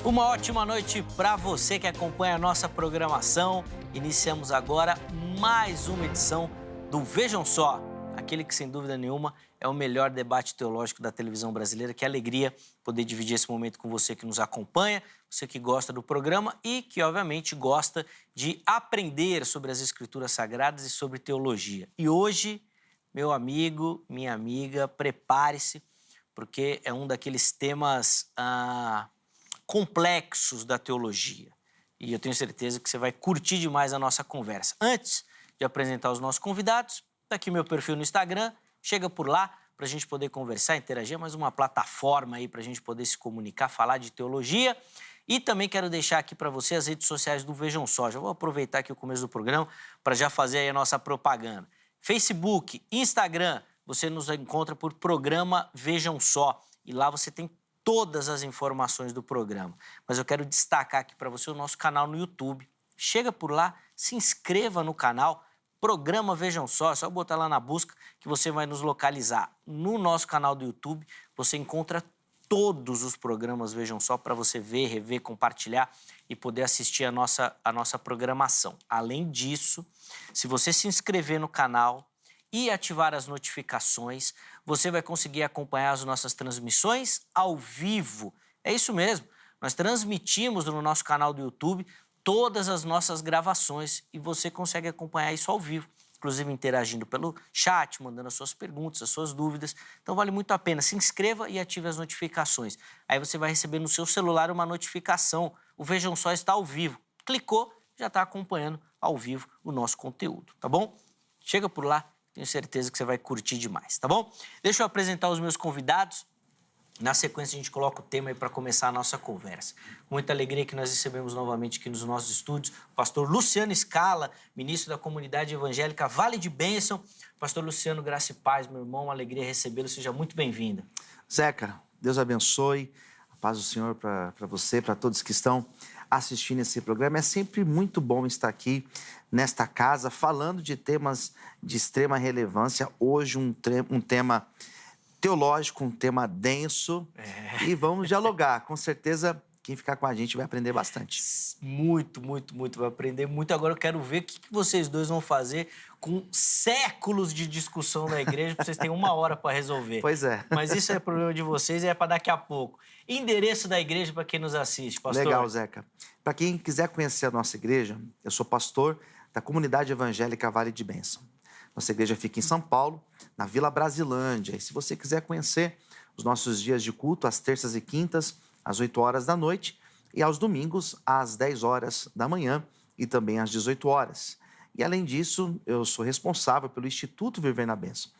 Uma ótima noite para você que acompanha a nossa programação. Iniciamos agora mais uma edição do Vejam Só, aquele que, sem dúvida nenhuma, é o melhor debate teológico da televisão brasileira. Que alegria poder dividir esse momento com você que nos acompanha, você que gosta do programa e que, obviamente, gosta de aprender sobre as Escrituras Sagradas e sobre teologia. E hoje, meu amigo, minha amiga, prepare-se, porque é um daqueles temas complexos da teologia. E eu tenho certeza que você vai curtir demais a nossa conversa. Antes de apresentar os nossos convidados, está aqui meu perfil no Instagram, chega por lá para a gente poder conversar, interagir, é mais uma plataforma aí para a gente poder se comunicar, falar de teologia. E também quero deixar aqui para você as redes sociais do Vejam Só. Já vou aproveitar aqui o começo do programa para já fazer aí a nossa propaganda. Facebook, Instagram, você nos encontra por programa Vejam Só. E lá você tem todas as informações do programa. Mas eu quero destacar aqui para você o nosso canal no YouTube. Chega por lá, se inscreva no canal, programa Vejam Só, é só botar lá na busca que você vai nos localizar. No nosso canal do YouTube, você encontra todos os programas Vejam Só para você ver, rever, compartilhar e poder assistir a nossa programação. Além disso, se você se inscrever no canal e ativar as notificações, você vai conseguir acompanhar as nossas transmissões ao vivo. É isso mesmo, nós transmitimos no nosso canal do YouTube todas as nossas gravações e você consegue acompanhar isso ao vivo, inclusive interagindo pelo chat, mandando as suas perguntas, as suas dúvidas. Então vale muito a pena, se inscreva e ative as notificações. Aí você vai receber no seu celular uma notificação, o Vejam Só está ao vivo. Clicou, já está acompanhando ao vivo o nosso conteúdo, tá bom? Chega por lá. Tenho certeza que você vai curtir demais, tá bom? Deixa eu apresentar os meus convidados. Na sequência, a gente coloca o tema aí para começar a nossa conversa. Muita alegria que nós recebemos novamente aqui nos nossos estúdios o pastor Luciano Scala, ministro da Comunidade Evangélica Vale de Bênção. Pastor Luciano, graça e paz, meu irmão, uma alegria recebê-lo. Seja muito bem-vindo. Zeca, Deus abençoe. A paz do Senhor para você, para todos que estão assistindo esse programa. É sempre muito bom estar aqui nesta casa, falando de temas de extrema relevância. Hoje um tema teológico, um tema denso. E vamos dialogar. Com certeza, quem ficar com a gente vai aprender bastante. Muito, vai aprender muito. Agora eu quero ver o que vocês dois vão fazer com séculos de discussão na igreja, porque vocês têm 1 hora para resolver. Pois é. Mas isso é problema de vocês e é para daqui a pouco. Endereço da igreja para quem nos assiste, pastor. Legal, Zeca. Para quem quiser conhecer a nossa igreja, eu sou pastor da Comunidade Evangélica Vale de Bênção. Nossa igreja fica em São Paulo, na Vila Brasilândia. E se você quiser conhecer os nossos dias de culto, às terças e quintas, às 8 horas da noite, e aos domingos, às 10 horas da manhã e também às 18 horas. E, além disso, eu sou responsável pelo Instituto Viver na Bênção,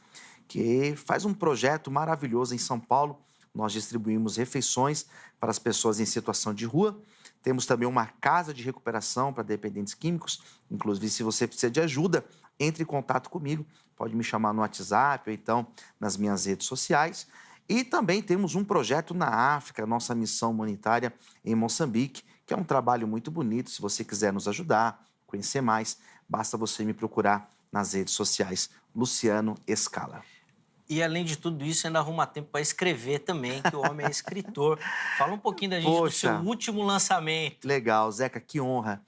que faz um projeto maravilhoso em São Paulo. Nós distribuímos refeições para as pessoas em situação de rua. Temos também uma casa de recuperação para dependentes químicos. Inclusive, se você precisa de ajuda, entre em contato comigo. Pode me chamar no WhatsApp ou então nas minhas redes sociais. E também temos um projeto na África, nossa missão humanitária em Moçambique, que é um trabalho muito bonito. Se você quiser nos ajudar, conhecer mais, basta você me procurar nas redes sociais, Luciano Scala. E, além de tudo isso, ainda arruma tempo para escrever também, que o homem é escritor. Fala um pouquinho da gente do seu último lançamento. Legal, Zeca, que honra.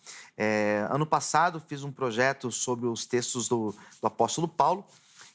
Ano passado fiz um projeto sobre os textos do apóstolo Paulo,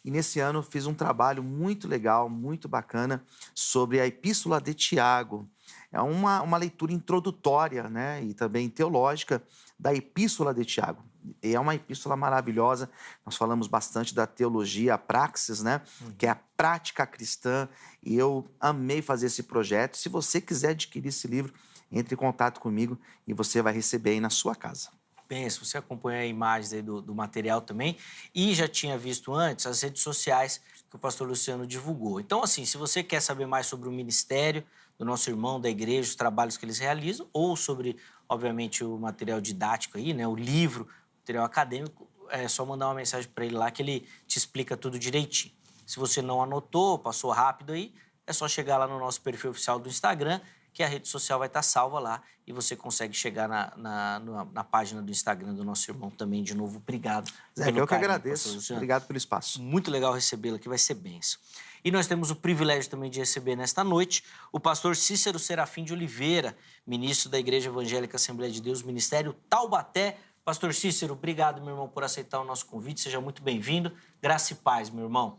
e nesse ano fiz um trabalho muito legal, muito bacana, sobre a Epístola de Tiago. É uma leitura introdutória, né, e também teológica da Epístola de Tiago. E é uma epístola maravilhosa. Nós falamos bastante da teologia, a praxis, né, que é a prática cristã. E eu amei fazer esse projeto. Se você quiser adquirir esse livro, entre em contato comigo e você vai receber aí na sua casa. Bem, se você acompanha imagens aí do material também e já tinha visto antes as redes sociais que o pastor Luciano divulgou. Então, assim, se você quer saber mais sobre o ministério do nosso irmão, da igreja, os trabalhos que eles realizam, ou sobre, obviamente, o material didático aí, né, o livro, o material acadêmico, é só mandar uma mensagem para ele lá que ele te explica tudo direitinho. Se você não anotou, passou rápido aí, é só chegar lá no nosso perfil oficial do Instagram, que a rede social vai estar salva lá e você consegue chegar na página do Instagram do nosso irmão também. De novo, obrigado. Zeca, eu que agradeço. Obrigado pelo espaço. Muito legal recebê-lo aqui, vai ser bênção. E nós temos o privilégio também de receber nesta noite o pastor Cícero Serafim de Oliveira, ministro da Igreja Evangélica Assembleia de Deus, Ministério Taubaté. Pastor Cícero, obrigado, meu irmão, por aceitar o nosso convite. Seja muito bem-vindo. Graça e paz, meu irmão.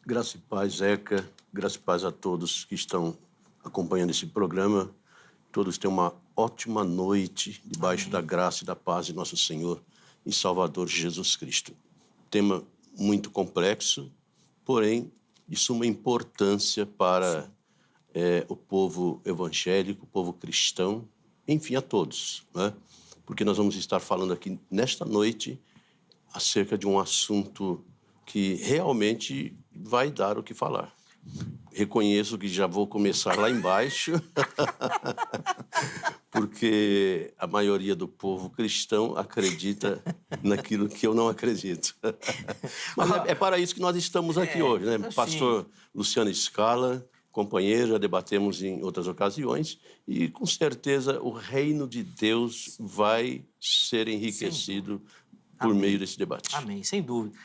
Graça e paz, Zeca. Graça e paz a todos que estão acompanhando esse programa. Todos tenham uma ótima noite debaixo da graça e da paz de nosso Senhor e Salvador Jesus Cristo. Tema muito complexo, porém de suma importância para o povo evangélico, o povo cristão, enfim, a todos, né? Porque nós vamos estar falando aqui nesta noite acerca de um assunto que realmente vai dar o que falar. Reconheço que já vou começar lá embaixo, porque a maioria do povo cristão acredita naquilo que eu não acredito. Mas é para isso que nós estamos aqui hoje, né? Pastor Luciano Scala, companheiro, já debatemos em outras ocasiões, e com certeza o reino de Deus vai ser enriquecido por meio desse debate. Amém, sem dúvida.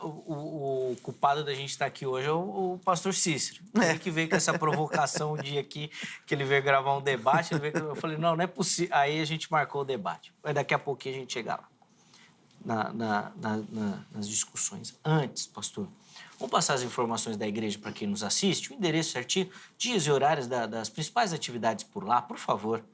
O culpado da gente estar aqui hoje é o pastor Cícero. Ele que veio com essa provocação um dia aqui, que ele veio gravar um debate. Eu falei, não é possível. Aí a gente marcou o debate. Mas daqui a pouquinho a gente chega lá, nas discussões. Antes, pastor, vamos passar as informações da igreja para quem nos assiste, o endereço certinho, dias e horários das principais atividades por lá, por favor.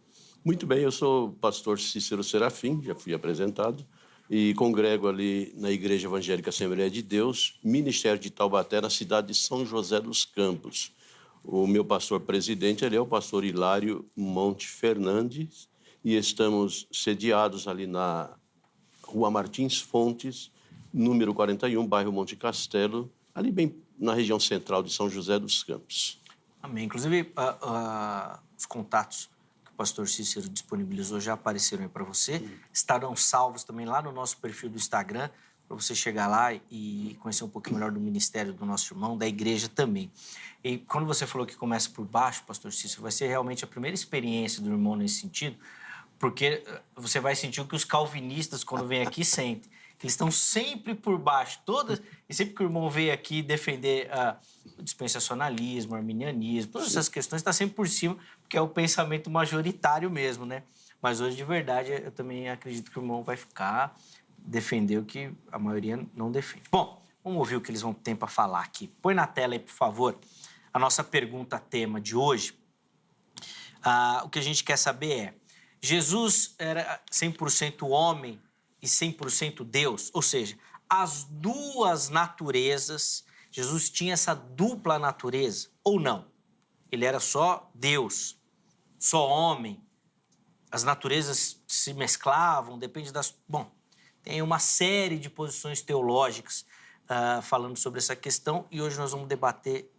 Muito bem, eu sou o pastor Cícero Serafim, já fui apresentado, e congrego ali na Igreja Evangélica Assembleia de Deus, Ministério de Taubaté, na cidade de São José dos Campos. O meu pastor presidente ele é o pastor Hilário Monte Fernandes, e estamos sediados ali na Rua Martins Fontes, número 41, bairro Monte Castelo, ali bem na região central de São José dos Campos. Amém. Inclusive, os contatos que o pastor Cícero disponibilizou já apareceram aí para você. Estarão salvos também lá no nosso perfil do Instagram, para você chegar lá e conhecer um pouquinho melhor do ministério do nosso irmão, da igreja também. E quando você falou que começa por baixo, pastor Cícero, vai ser realmente a primeira experiência do irmão nesse sentido, porque você vai sentir o que os calvinistas, quando vêm aqui, sentem. Que eles estão sempre por baixo, todas, e sempre que o irmão veio aqui defender o dispensacionalismo, o arminianismo, todas essas questões, está sempre por cima, porque é o pensamento majoritário mesmo, né? Mas hoje, de verdade, eu também acredito que o irmão vai ficar defender o que a maioria não defende. Bom, vamos ouvir o que eles vão ter para falar aqui. Põe na tela aí, por favor, a nossa pergunta-tema de hoje. O que a gente quer saber é, Jesus era 100% homem e 100% Deus, ou seja, as duas naturezas, Jesus tinha essa dupla natureza, ou não? Ele era só Deus, só homem, as naturezas se mesclavam, depende das... Bom, tem uma série de posições teológicas falando sobre essa questão e hoje nós vamos debater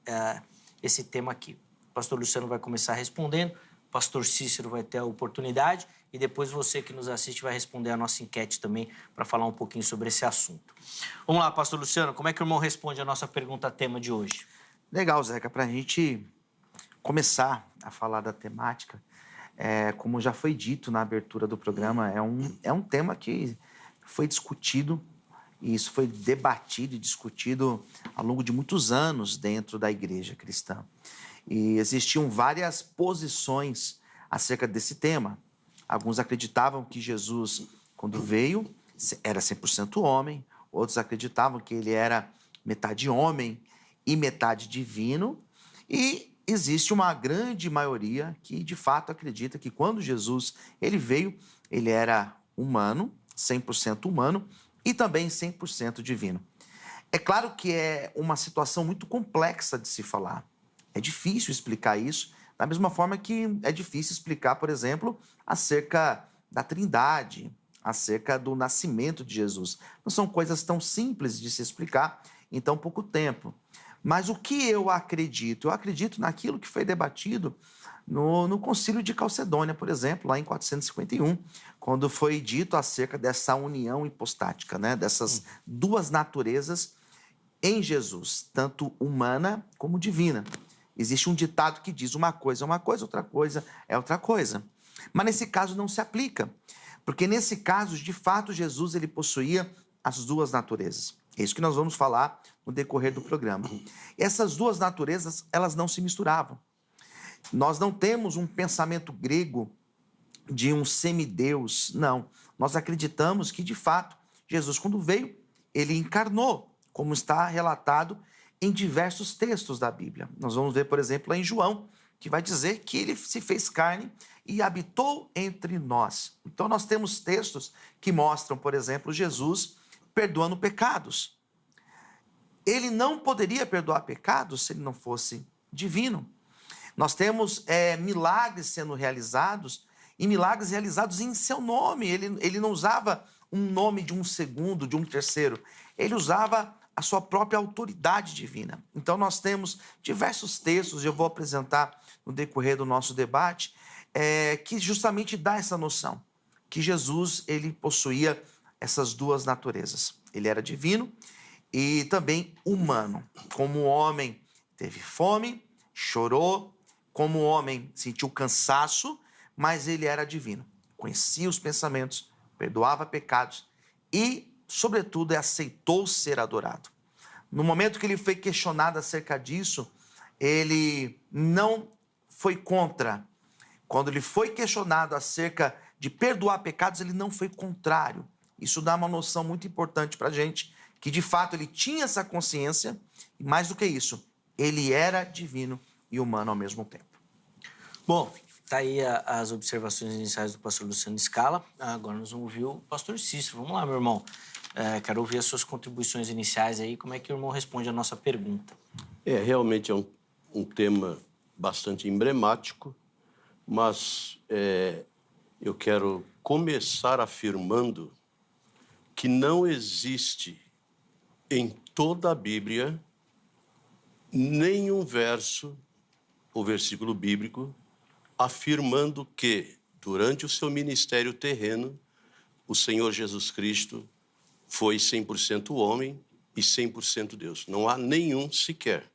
esse tema aqui. O pastor Luciano vai começar respondendo, o pastor Cícero vai ter a oportunidade e depois você que nos assiste vai responder a nossa enquete também para falar um pouquinho sobre esse assunto. Vamos lá, pastor Luciano, como é que o irmão responde a nossa pergunta-tema de hoje? Legal, Zeca, para a gente começar a falar da temática, como já foi dito na abertura do programa, é um tema que foi discutido, e isso foi debatido e discutido ao longo de muitos anos dentro da igreja cristã. E existiam várias posições acerca desse tema. Alguns acreditavam que Jesus, quando veio, era 100% homem. Outros acreditavam que ele era metade homem e metade divino. E existe uma grande maioria que, de fato, acredita que quando Jesus ele veio, ele era humano, 100% humano, e também 100% divino. É claro que é uma situação muito complexa de se falar. É difícil explicar isso, da mesma forma que é difícil explicar, por exemplo, acerca da Trindade, acerca do nascimento de Jesus. Não são coisas tão simples de se explicar em tão pouco tempo. Mas o que eu acredito? Eu acredito naquilo que foi debatido no Concílio de Calcedônia, por exemplo, lá em 451, quando foi dito acerca dessa união hipostática, né? Dessas duas naturezas em Jesus, tanto humana como divina. Existe um ditado que diz uma coisa é uma coisa, outra coisa é outra coisa. Mas nesse caso não se aplica, porque nesse caso, de fato, Jesus ele possuía as duas naturezas. É isso que nós vamos falar no decorrer do programa. Essas duas naturezas, elas não se misturavam. Nós não temos um pensamento grego de um semideus, não. Nós acreditamos que, de fato, Jesus, quando veio, ele encarnou, como está relatado em diversos textos da Bíblia. Nós vamos ver, por exemplo, lá em João, que vai dizer que ele se fez carne e habitou entre nós. Então, nós temos textos que mostram, por exemplo, Jesus perdoando pecados. Ele não poderia perdoar pecados se ele não fosse divino. Nós temos milagres sendo realizados, e milagres realizados em seu nome. Ele não usava um nome de um segundo, de um terceiro. Ele usava a sua própria autoridade divina. Então, nós temos diversos textos, e eu vou apresentar no decorrer do nosso debate, que justamente dá essa noção, que Jesus, ele possuía essas duas naturezas. Ele era divino e também humano. Como homem, teve fome, chorou, como homem, sentiu cansaço, mas ele era divino. Conhecia os pensamentos, perdoava pecados e, sobretudo, aceitou ser adorado. No momento que ele foi questionado acerca disso, ele não foi contra. Quando ele foi questionado acerca de perdoar pecados, ele não foi contrário. Isso dá uma noção muito importante para a gente, que de fato ele tinha essa consciência, e mais do que isso, ele era divino e humano ao mesmo tempo. Bom, tá aí as observações iniciais do pastor Luciano Scala. Agora nós vamos ouvir o pastor Cícero. Vamos lá, meu irmão. Quero ouvir as suas contribuições iniciais aí. Como é que o irmão responde a nossa pergunta? Realmente é um tema bastante emblemático, mas eu quero começar afirmando que não existe em toda a Bíblia nenhum verso ou versículo bíblico afirmando que, durante o seu ministério terreno, o Senhor Jesus Cristo foi 100% homem e 100% Deus. Não há nenhum sequer.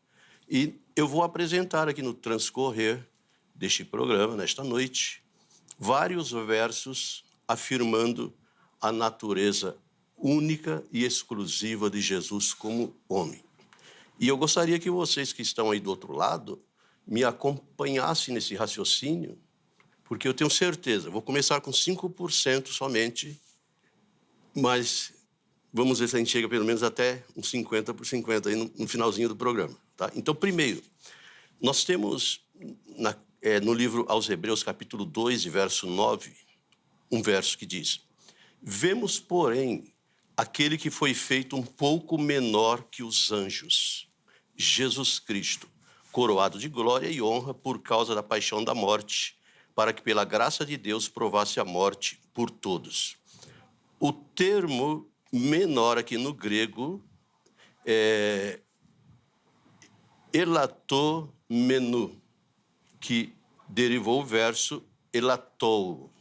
E eu vou apresentar aqui no transcorrer deste programa, nesta noite, vários versos afirmando a natureza única e exclusiva de Jesus como homem. E eu gostaria que vocês que estão aí do outro lado me acompanhassem nesse raciocínio, porque eu tenho certeza, vou começar com 5% somente, mas vamos ver se a gente chega pelo menos até uns 50 por 50 aí no finalzinho do programa. Tá? Então, primeiro, nós temos no livro aos Hebreus, capítulo 2, verso 9, um verso que diz: vemos, porém, aquele que foi feito um pouco menor que os anjos, Jesus Cristo, coroado de glória e honra por causa da paixão da morte, para que pela graça de Deus provasse a morte por todos. O termo menor aqui no grego é elatomenu, que derivou o verso elatou,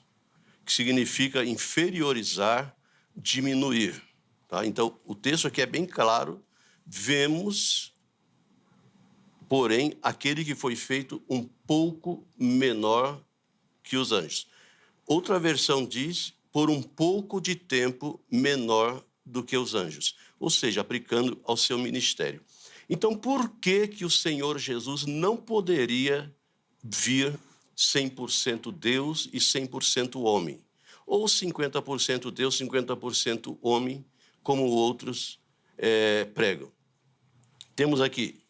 que significa inferiorizar, diminuir. Tá? Então, o texto aqui é bem claro. Vemos, porém, aquele que foi feito um pouco menor que os anjos. Outra versão diz, por um pouco de tempo menor do que os anjos. Ou seja, aplicando ao seu ministério. Então, por que o Senhor Jesus não poderia vir 100% Deus e 100% homem? Ou 50% Deus, 50% homem, como outros pregam. Temos aqui,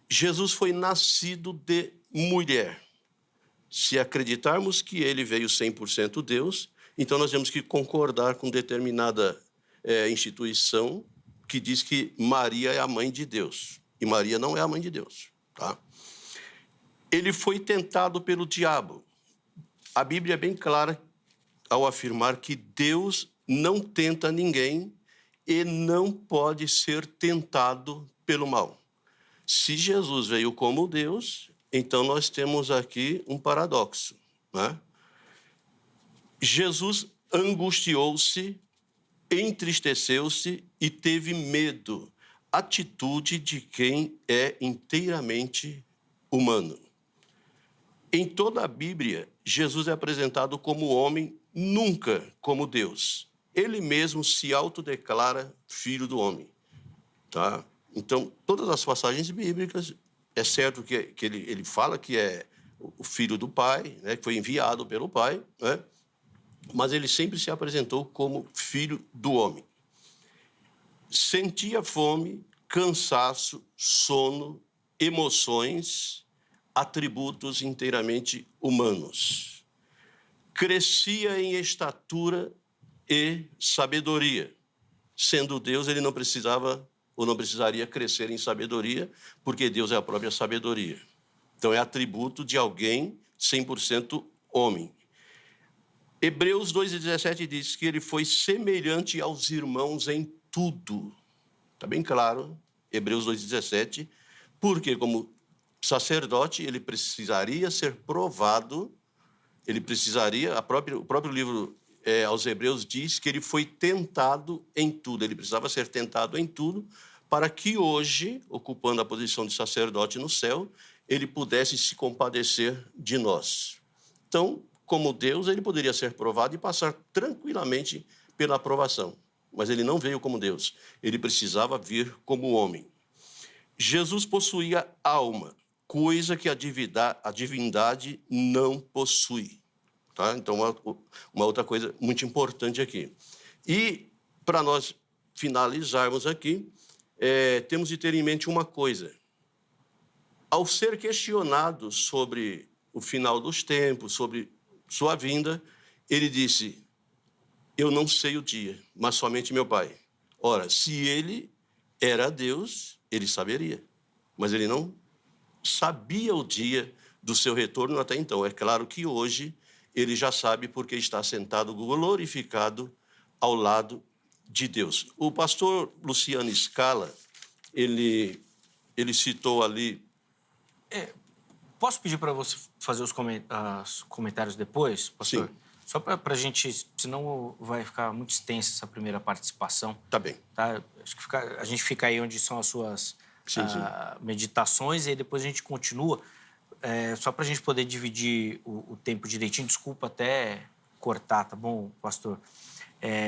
Jesus foi nascido de mulher. Se acreditarmos que ele veio 100% Deus, então nós temos que concordar com determinada instituição que diz que Maria é a mãe de Deus. E Maria não é a mãe de Deus. Tá? Ele foi tentado pelo diabo. A Bíblia é bem clara ao afirmar que Deus não tenta ninguém e não pode ser tentado pelo mal. Se Jesus veio como Deus, então nós temos aqui um paradoxo. Né? Jesus angustiou-se, entristeceu-se e teve medo, atitude de quem é inteiramente humano. Em toda a Bíblia, Jesus é apresentado como homem, nunca como Deus. Ele mesmo se autodeclara filho do homem. Tá? Então, todas as passagens bíblicas, é certo que ele fala que é o filho do pai, né, que foi enviado pelo pai, né, mas ele sempre se apresentou como filho do homem. Sentia fome, cansaço, sono, emoções, atributos inteiramente humanos. Crescia em estatura e sabedoria. Sendo Deus, ele não precisava ou não precisaria crescer em sabedoria, porque Deus é a própria sabedoria. Então, é atributo de alguém 100% homem. Hebreus 2,17 diz que ele foi semelhante aos irmãos em tudo. Está bem claro, Hebreus 2,17, porque como sacerdote ele precisaria ser provado, ele precisaria, o próprio livro aos Hebreus diz que ele foi tentado em tudo, ele precisava ser tentado em tudo, para que hoje, ocupando a posição de sacerdote no céu, ele pudesse se compadecer de nós. Então, como Deus, ele poderia ser provado e passar tranquilamente pela aprovação. Mas ele não veio como Deus, ele precisava vir como homem. Jesus possuía alma, coisa que a divindade não possui. Tá? Então, uma outra coisa muito importante aqui. E, para nós finalizarmos aqui, temos de ter em mente uma coisa. Ao ser questionado sobre o final dos tempos, sobre sua vinda, ele disse, eu não sei o dia, mas somente meu Pai. Ora, se ele era Deus, ele saberia, mas ele não sabia o dia do seu retorno até então. É claro que hoje ele já sabe porque está sentado glorificado ao lado de Deus. O pastor Luciano Scala, ele citou ali... Posso pedir para você fazer os comentários depois, pastor? Sim. Só para a gente, senão vai ficar muito extensa essa primeira participação. Tá bem. Tá? Acho que a gente fica aí onde são as suas meditações e aí depois a gente continua. Só para a gente poder dividir o tempo direitinho. Desculpa até cortar, tá bom, pastor?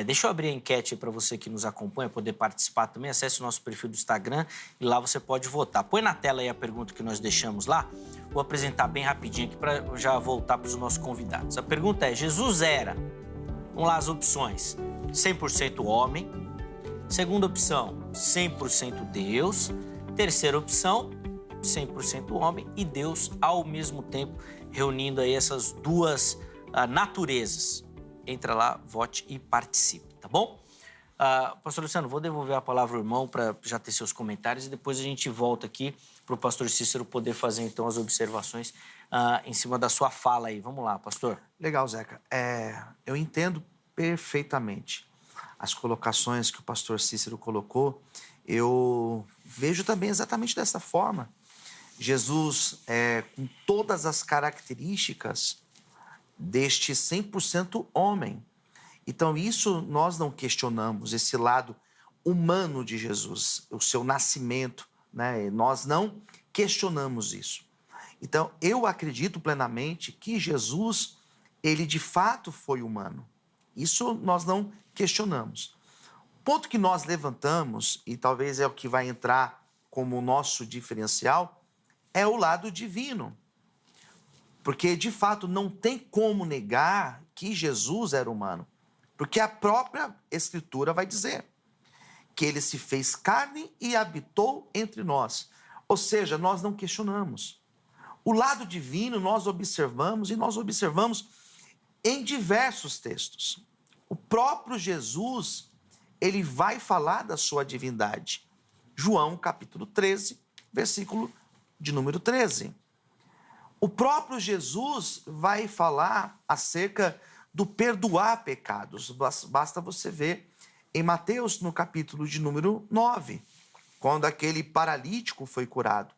Deixa eu abrir a enquete para você que nos acompanha, poder participar também. Acesse o nosso perfil do Instagram e lá você pode votar. Põe na tela aí a pergunta que nós deixamos lá. Vou apresentar bem rapidinho aqui para já voltar para os nossos convidados. A pergunta é, Jesus era, vamos lá as opções, 100% homem. Segunda opção, 100% Deus. Terceira opção, 100% homem e Deus ao mesmo tempo, reunindo aí essas duas naturezas. Entra lá, vote e participe, tá bom? Pastor Luciano, vou devolver a palavra ao irmão para já ter seus comentários e depois a gente volta aqui para o pastor Cícero poder fazer, então, as observações em cima da sua fala aí. Vamos lá, pastor. Legal, Zeca. Eu entendo perfeitamente as colocações que o pastor Cícero colocou. Eu vejo também exatamente dessa forma. Jesus, com todas as características deste 100% homem. Então, isso nós não questionamos, esse lado humano de Jesus, o seu nascimento, né? Nós não questionamos isso. Então, eu acredito plenamente que Jesus, ele de fato foi humano. Isso nós não questionamos. O ponto que nós levantamos, e talvez é o que vai entrar como o nosso diferencial, é o lado divino. Porque, de fato, não tem como negar que Jesus era humano. Porque a própria Escritura vai dizer que ele se fez carne e habitou entre nós. Ou seja, nós não questionamos. O lado divino nós observamos e nós observamos em diversos textos. O próprio Jesus, ele vai falar da sua divindade. João, capítulo 13, versículo de número 13. O próprio Jesus vai falar acerca do perdoar pecados. Basta você ver em Mateus, no capítulo de número 9, quando aquele paralítico foi curado.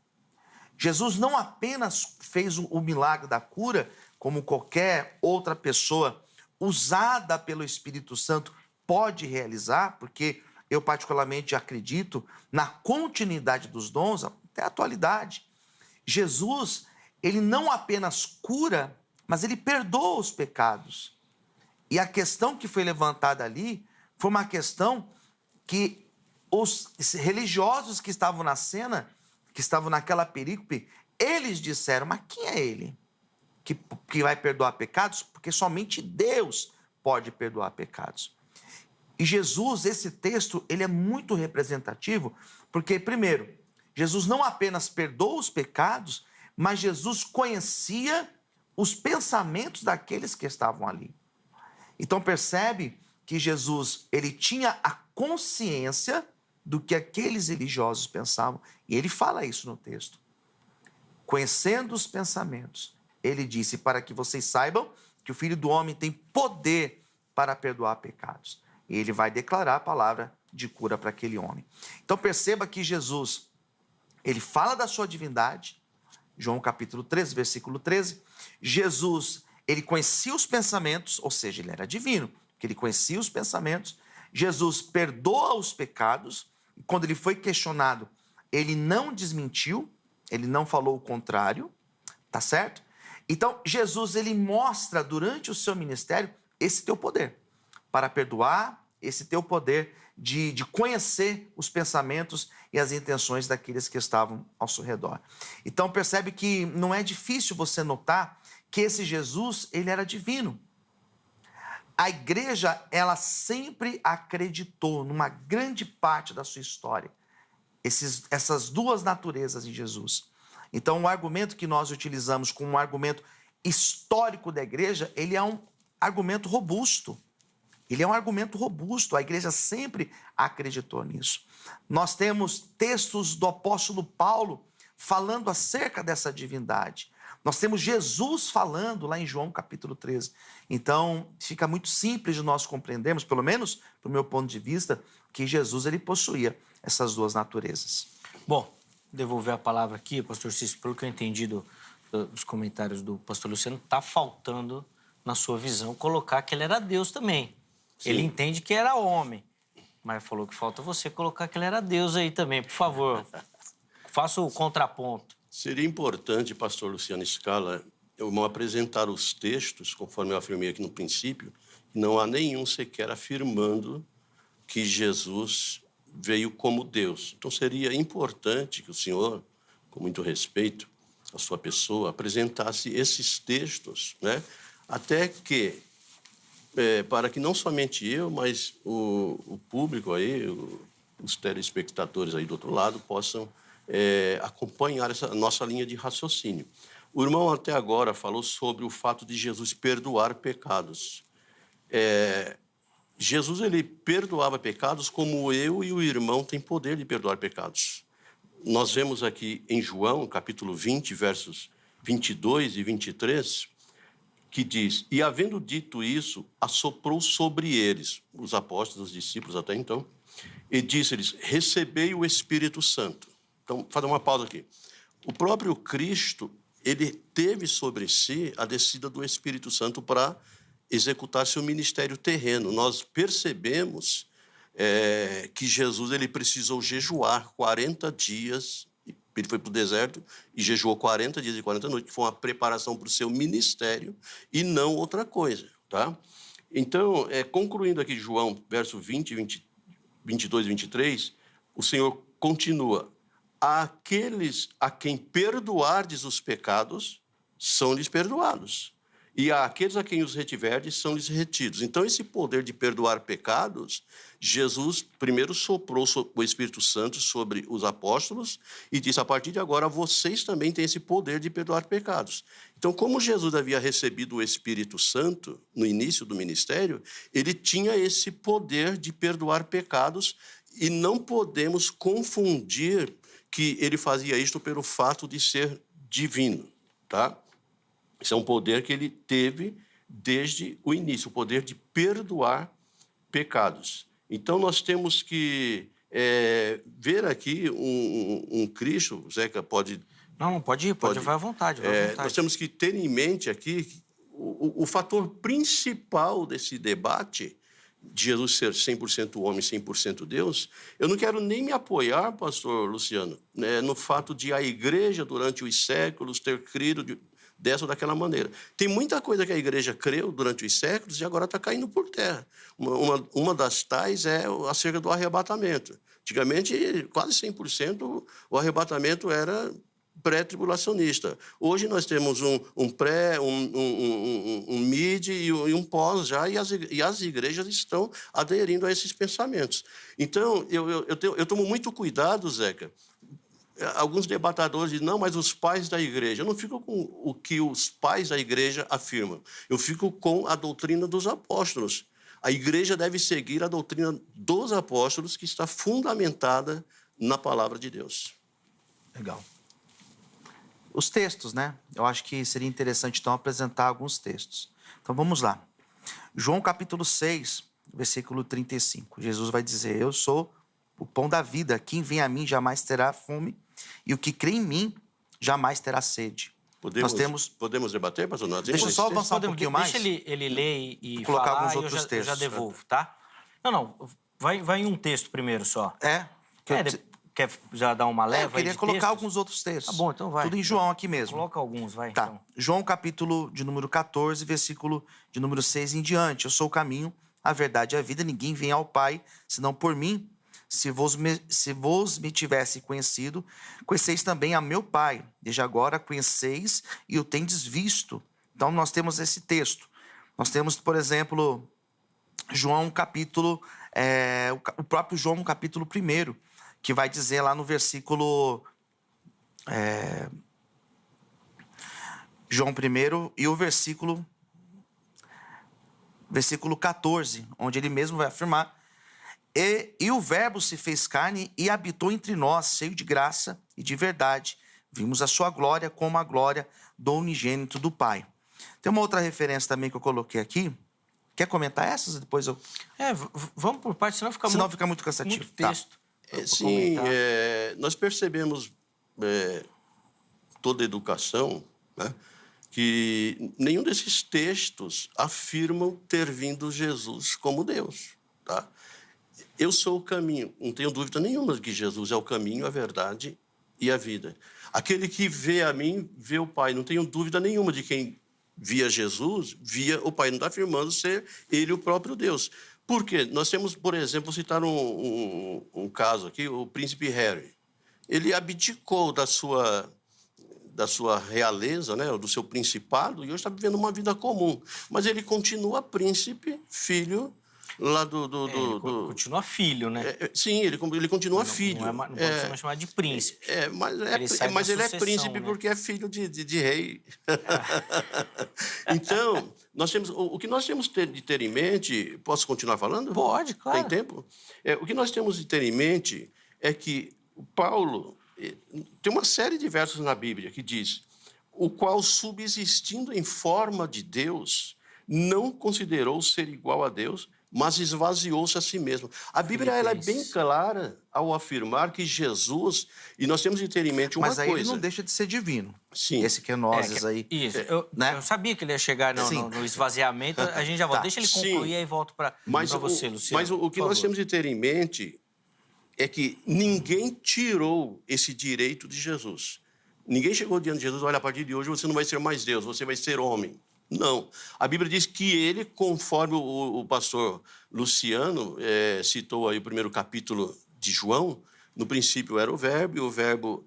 Jesus não apenas fez o milagre da cura, como qualquer outra pessoa usada pelo Espírito Santo pode realizar, porque eu particularmente acredito na continuidade dos dons até a atualidade. Jesus, ele não apenas cura, mas ele perdoa os pecados. E a questão que foi levantada ali foi uma questão que os religiosos que estavam na cena, que estavam naquela perícope, eles disseram, mas quem é ele que vai perdoar pecados? Porque somente Deus pode perdoar pecados. E Jesus, esse texto, ele é muito representativo, porque, primeiro, Jesus não apenas perdoa os pecados, mas Jesus conhecia os pensamentos daqueles que estavam ali. Então percebe que Jesus, ele tinha a consciência do que aqueles religiosos pensavam, e ele fala isso no texto. Conhecendo os pensamentos, ele disse, para que vocês saibam que o Filho do Homem tem poder para perdoar pecados. E ele vai declarar a palavra de cura para aquele homem. Então perceba que Jesus, ele fala da sua divindade, João capítulo 13, versículo 13. Jesus, ele conhecia os pensamentos, ou seja, ele era divino, que ele conhecia os pensamentos. Jesus perdoa os pecados, e quando ele foi questionado, ele não desmentiu, ele não falou o contrário, tá certo? Então, Jesus, ele mostra durante o seu ministério esse teu poder para perdoar, esse teu poder de conhecer os pensamentos e as intenções daqueles que estavam ao seu redor. Então, percebe que não é difícil você notar que esse Jesus, ele era divino. A igreja, ela sempre acreditou numa grande parte da sua história, essas duas naturezas em Jesus. Então, o argumento que nós utilizamos como um argumento histórico da igreja, ele é um argumento robusto. Ele é um argumento robusto, a igreja sempre acreditou nisso. Nós temos textos do apóstolo Paulo falando acerca dessa divindade. Nós temos Jesus falando lá em João capítulo 13. Então, fica muito simples de nós compreendermos, pelo menos do meu ponto de vista, que Jesus ele possuía essas duas naturezas. Bom, devolver a palavra aqui, pastor Cícero, pelo que eu entendi dos comentários do pastor Luciano, está faltando, na sua visão, colocar que ele era Deus também. Sim. Ele entende que era homem, mas falou que falta você colocar que ele era Deus aí também, por favor. Faça o contraponto. Seria importante, pastor Luciano Scala, eu apresentar os textos, conforme eu afirmei aqui no princípio, não há nenhum sequer afirmando que Jesus veio como Deus. Então seria importante que o senhor, com muito respeito à sua pessoa, apresentasse esses textos, né? Até que, para que não somente eu, mas o público aí, os telespectadores aí do outro lado, possam acompanhar essa nossa linha de raciocínio. O irmão até agora falou sobre o fato de Jesus perdoar pecados. Jesus, ele perdoava pecados como eu e o irmão têm poder de perdoar pecados. Nós vemos aqui em João, capítulo 20, versos 22 e 23, que diz, e havendo dito isso, assoprou sobre eles, os apóstolos, os discípulos até então, e disse-lhes, recebei o Espírito Santo. Então, vou fazer uma pausa aqui. O próprio Cristo, ele teve sobre si a descida do Espírito Santo para executar seu ministério terreno. Nós percebemos que Jesus ele precisou jejuar 40 dias, ele foi para o deserto e jejuou 40 dias e 40 noites, que foi uma preparação para o seu ministério e não outra coisa, tá? Então, concluindo aqui João, verso 20, 22 e 23, o Senhor continua, aqueles a quem perdoardes os pecados, são-lhes perdoados. E àqueles a quem os retiverdes, são-lhes retidos. Então, esse poder de perdoar pecados, Jesus primeiro soprou o Espírito Santo sobre os apóstolos e disse, a partir de agora, vocês também têm esse poder de perdoar pecados. Então, como Jesus havia recebido o Espírito Santo no início do ministério, ele tinha esse poder de perdoar pecados e não podemos confundir que ele fazia isto pelo fato de ser divino, tá? Esse é um poder que ele teve desde o início, o poder de perdoar pecados. Então, nós temos que ver aqui um Cristo, Zeca, pode... Não, pode ir, pode vai à vontade. Nós temos que ter em mente aqui o fator principal desse debate de Jesus ser 100% homem, 100% Deus. Eu não quero nem me apoiar, pastor Luciano, no fato de a igreja, durante os séculos, ter crido dessa ou daquela maneira. Tem muita coisa que a igreja creu durante os séculos e agora está caindo por terra. Uma das tais é acerca do arrebatamento. Antigamente, quase 100% o arrebatamento era pré-tribulacionista. Hoje nós temos um pré, um mid e um pós já, e as igrejas estão aderindo a esses pensamentos. Então, eu tomo muito cuidado, Zeca. Alguns debatedores dizem, não, mas os pais da igreja. Eu não fico com o que os pais da igreja afirmam. Eu fico com a doutrina dos apóstolos. A igreja deve seguir a doutrina dos apóstolos, que está fundamentada na palavra de Deus. Legal. Os textos, né? Eu acho que seria interessante, então, apresentar alguns textos. Então, vamos lá. João, capítulo 6, versículo 35. Jesus vai dizer, eu sou o pão da vida. Quem vem a mim jamais terá fome, e o que crê em mim jamais terá sede. Podemos debater, pastor? Deixa eu só avançar um pouquinho mais. Deixa ele ler e colocar falar, alguns e outros eu textos. já devolvo, tá? Não. Vai em um texto primeiro só. Quer já dar uma leva? Eu queria colocar alguns outros textos. Tá bom, então vai. Tudo em João aqui mesmo. Coloca alguns, vai. Tá. Então. João, capítulo de número 14, versículo de número 6 em diante. Eu sou o caminho, a verdade e a vida. Ninguém vem ao Pai, senão por mim. Se vos me tivesse conhecido, conheceis também a meu Pai. Desde agora conheceis e o tendes visto. Então, nós temos esse texto. Nós temos, por exemplo, João, capítulo... o próprio João, capítulo 1, que vai dizer lá no versículo... João 1 e o versículo 14, onde ele mesmo vai afirmar: E o verbo se fez carne e habitou entre nós, cheio de graça e de verdade. Vimos a sua glória como a glória do unigênito do Pai. Tem uma outra referência também que eu coloquei aqui. Quer comentar essas? Depois eu... Vamos por partes, senão fica muito cansativo. Muito texto. Sim, nós percebemos toda a educação, né, que nenhum desses textos afirmam ter vindo Jesus como Deus, tá? Eu sou o caminho. Não tenho dúvida nenhuma de que Jesus é o caminho, a verdade e a vida. Aquele que vê a mim, vê o Pai. Não tenho dúvida nenhuma de quem via Jesus, via o Pai. Não está afirmando ser ele o próprio Deus. Por quê? Nós temos, por exemplo, vou citar um caso aqui, o príncipe Harry. Ele abdicou da sua realeza, né, do seu principado, e hoje está vivendo uma vida comum. Mas ele continua príncipe, filho... Lá ele continua filho, né? Sim, ele continua filho. Não pode ser mais chamado de príncipe. Mas ele é príncipe, né? Porque é filho de rei. Então, o que nós temos de ter em mente... Posso continuar falando? Pode, claro. Tem tempo? O que nós temos de ter em mente é que Paulo... Tem uma série de versos na Bíblia que diz: o qual, subsistindo em forma de Deus, não considerou ser igual a Deus, mas esvaziou-se a si mesmo. A Bíblia ela é bem clara ao afirmar que Jesus... E nós temos de ter em mente uma coisa... Mas aí ele não deixa de ser divino. Sim. Esse kenosis aí. Isso. Né? Eu sabia que ele ia chegar no esvaziamento. A gente já volta. Deixa ele concluir e aí volto para você, Luciano. Mas o que nós temos de ter em mente é que ninguém tirou esse direito de Jesus. Ninguém chegou diante de Jesus: olha, a partir de hoje você não vai ser mais Deus, você vai ser homem. Não. A Bíblia diz que ele, conforme o pastor Luciano citou aí o primeiro capítulo de João, no princípio era o Verbo, e o Verbo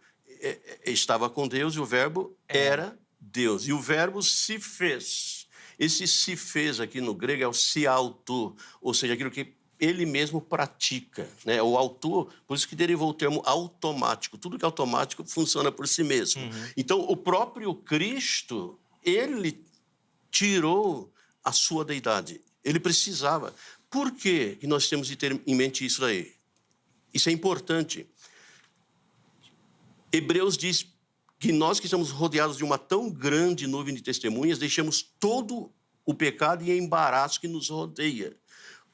estava com Deus, e o Verbo era Deus. E o Verbo se fez. Esse se fez aqui no grego é o se auto, ou seja, aquilo que ele mesmo pratica, né? O autor, por isso que derivou o termo automático. Tudo que é automático funciona por si mesmo. Então, o próprio Cristo, ele tirou a sua deidade. Ele precisava. Por que nós temos de ter em mente isso aí? Isso é importante. Hebreus diz que nós que estamos rodeados de uma tão grande nuvem de testemunhas, deixamos todo o pecado e embaraço que nos rodeia.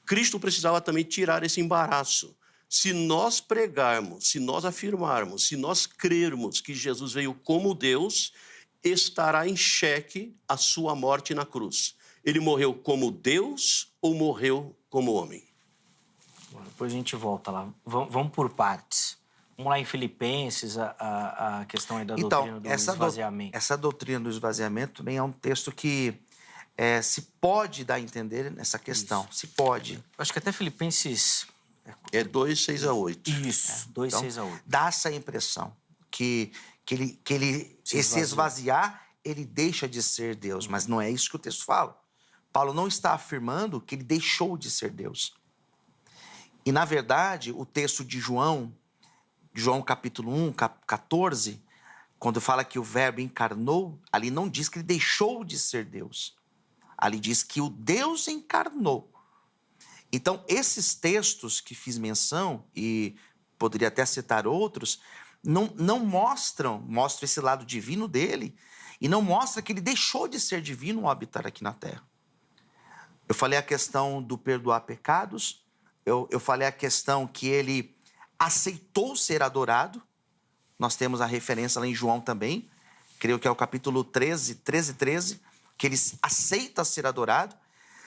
Cristo precisava também tirar esse embaraço. Se nós pregarmos, se nós afirmarmos, se nós crermos que Jesus veio como Deus, estará em xeque a sua morte na cruz. Ele morreu como Deus ou morreu como homem? Depois a gente volta lá. Vamos por partes. Vamos lá em Filipenses, a questão aí da doutrina do esvaziamento. Essa doutrina do esvaziamento também é um texto que se pode dar a entender nessa questão. Isso. Se pode. Acho que até Filipenses É 2, 6 a 8. Isso, 2, Então, 6 a 8. dá essa impressão que ele se esvaziar, ele deixa de ser Deus. Mas não é isso que o texto fala. Paulo não está afirmando que ele deixou de ser Deus. E, na verdade, o texto de João capítulo 1, 14, quando fala que o verbo encarnou, ali não diz que ele deixou de ser Deus. Ali diz que o Deus encarnou. Então, esses textos que fiz menção, e poderia até citar outros, não mostram esse lado divino dele, e não mostra que ele deixou de ser divino ao habitar aqui na Terra. Eu falei a questão do perdoar pecados, eu falei a questão que ele aceitou ser adorado. Nós temos a referência lá em João também, creio que é o capítulo 13, que ele aceita ser adorado.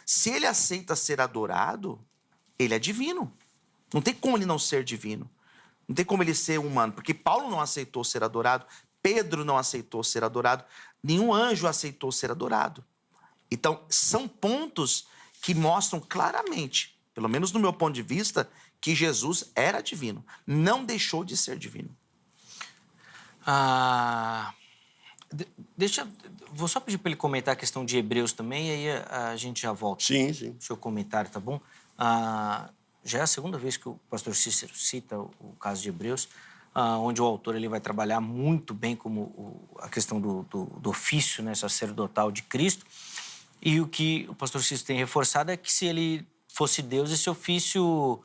Se ele aceita ser adorado, ele é divino. Não tem como ele não ser divino. Não tem como ele ser humano, porque Paulo não aceitou ser adorado, Pedro não aceitou ser adorado, nenhum anjo aceitou ser adorado. Então, são pontos que mostram claramente, pelo menos no meu ponto de vista, que Jesus era divino, não deixou de ser divino. Vou só pedir para ele comentar a questão de Hebreus também, e aí a gente já volta. Sim, sim. O seu comentário, tá bom? Já é a segunda vez que o pastor Cícero cita o caso de Hebreus, onde o autor ele vai trabalhar muito bem como a questão do ofício, né, sacerdotal de Cristo. E o que o pastor Cícero tem reforçado é que se ele fosse Deus, esse ofício,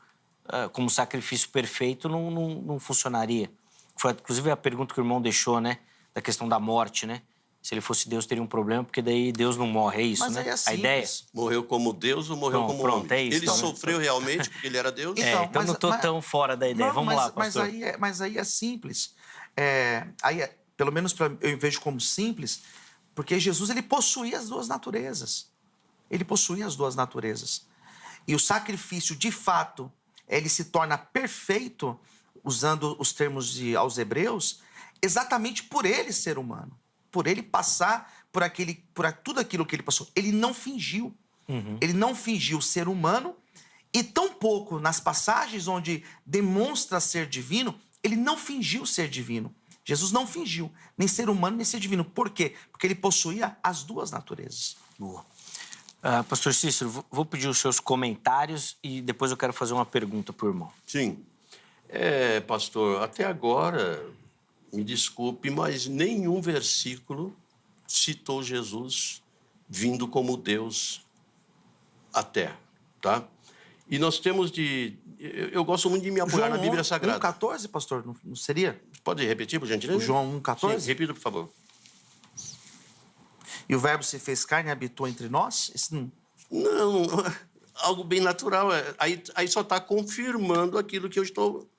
como sacrifício perfeito, não funcionaria. Foi, inclusive, a pergunta que o irmão deixou, né? Da questão da morte, né? Se ele fosse Deus, teria um problema, porque daí Deus não morre, é isso, mas né? Aí é a ideia. Morreu como Deus ou morreu como homem? É isso, ele sofreu realmente porque ele era Deus? Então não estou tão fora da ideia. Vamos lá, pastor. Mas aí é simples. Pelo menos eu vejo como simples, porque Jesus ele possuía as duas naturezas. Ele possuía as duas naturezas. E o sacrifício, de fato, ele se torna perfeito, usando os termos aos Hebreus, exatamente por ele ser humano. Por ele passar por tudo aquilo que ele passou. Ele não fingiu. Ele não fingiu ser humano, e tampouco nas passagens onde demonstra ser divino, ele não fingiu ser divino. Jesus não fingiu nem ser humano, nem ser divino. Por quê? Porque ele possuía as duas naturezas. Boa. Pastor Cícero, vou pedir os seus comentários e depois eu quero fazer uma pergunta para o irmão. Sim. Pastor, até agora, me desculpe, mas nenhum versículo citou Jesus vindo como Deus à Terra, tá? E nós temos eu gosto muito de me apoiar na Bíblia Sagrada. João 1,14, pastor, não seria? Pode repetir, por gentileza? O João 1,14? Sim, repita, por favor. E o verbo se fez carne e habitou entre nós? Não, algo bem natural. Aí só está confirmando aquilo que eu estou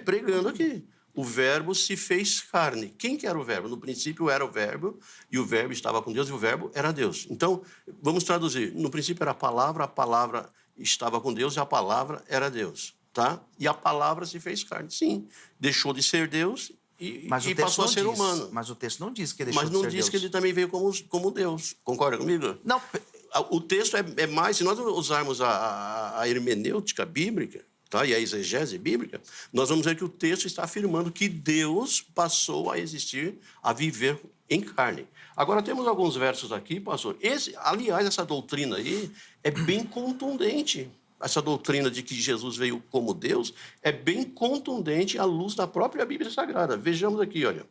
pregando aqui. O verbo se fez carne. Quem que era o verbo? No princípio era o verbo, e o verbo estava com Deus, e o verbo era Deus. Então, vamos traduzir. No princípio era a palavra estava com Deus, e a palavra era Deus. Tá? E a palavra se fez carne. Sim, deixou de ser Deus e passou a ser humano. Mas o texto não diz que ele deixou de ser Deus. Mas não diz que ele também veio como Deus. Concorda comigo? Não. O texto é mais... Se nós usarmos a hermenêutica bíblica, tá? E a exegese bíblica, nós vamos ver que o texto está afirmando que Deus passou a existir, a viver em carne. Agora, temos alguns versos aqui, pastor. Aliás, essa doutrina aí é bem contundente. Essa doutrina de que Jesus veio como Deus é bem contundente à luz da própria Bíblia Sagrada. Vejamos aqui, olha.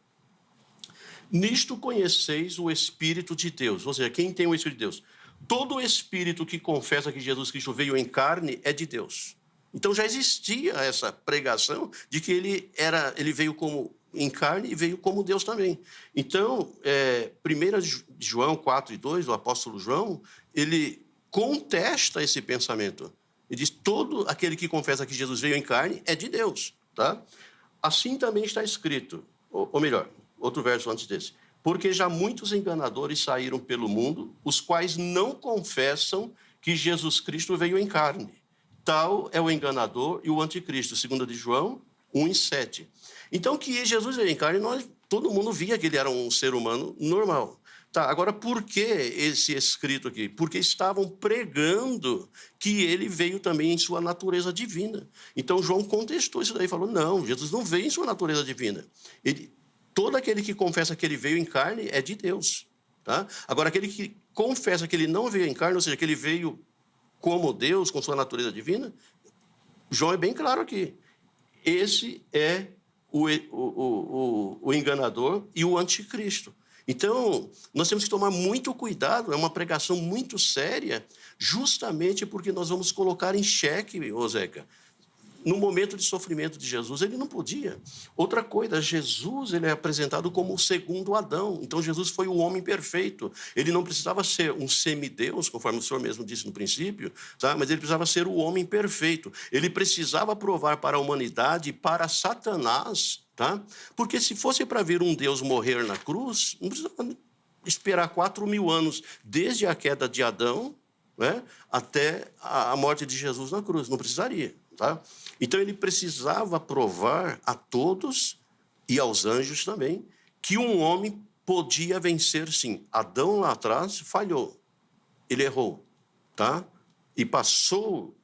Nisto conheceis o Espírito de Deus. Ou seja, quem tem o Espírito de Deus? Todo espírito que confessa que Jesus Cristo veio em carne é de Deus. Então já existia essa pregação de que ele veio em carne e veio como Deus também. Então, 1 João 4:2, o apóstolo João, ele contesta esse pensamento. Ele diz, todo aquele que confessa que Jesus veio em carne é de Deus. Tá? Assim também está escrito, ou melhor, outro verso antes desse. Porque já muitos enganadores saíram pelo mundo, os quais não confessam que Jesus Cristo veio em carne. Tal é o enganador e o anticristo, 2 de João 1:7. Então, que Jesus veio em carne, todo mundo via que ele era um ser humano normal. Tá, agora por que esse escrito aqui? Porque estavam pregando que ele veio também em sua natureza divina. Então João contestou isso daí, falou, não, Jesus não veio em sua natureza divina. Todo aquele que confessa que ele veio em carne é de Deus. Tá? Agora, aquele que confessa que ele não veio em carne, ou seja, que ele veio como Deus, com sua natureza divina, João é bem claro aqui. Esse é o enganador e o anticristo. Então, nós temos que tomar muito cuidado, é uma pregação muito séria, justamente porque nós vamos colocar em xeque, ô Zeca, no momento de sofrimento de Jesus, ele não podia. Outra coisa, Jesus ele é apresentado como o segundo Adão. Então, Jesus foi o homem perfeito. Ele não precisava ser um semideus, conforme o senhor mesmo disse no princípio, tá? Mas ele precisava ser o homem perfeito. Ele precisava provar para a humanidade e para Satanás, tá? Porque se fosse para vir um Deus morrer na cruz, não precisava esperar 4.000 anos, desde a queda de Adão, né, até a morte de Jesus na cruz. Não precisaria. Tá? Então, ele precisava provar a todos e aos anjos também que um homem podia vencer, sim. Adão, lá atrás, falhou. Ele errou. Tá? E passou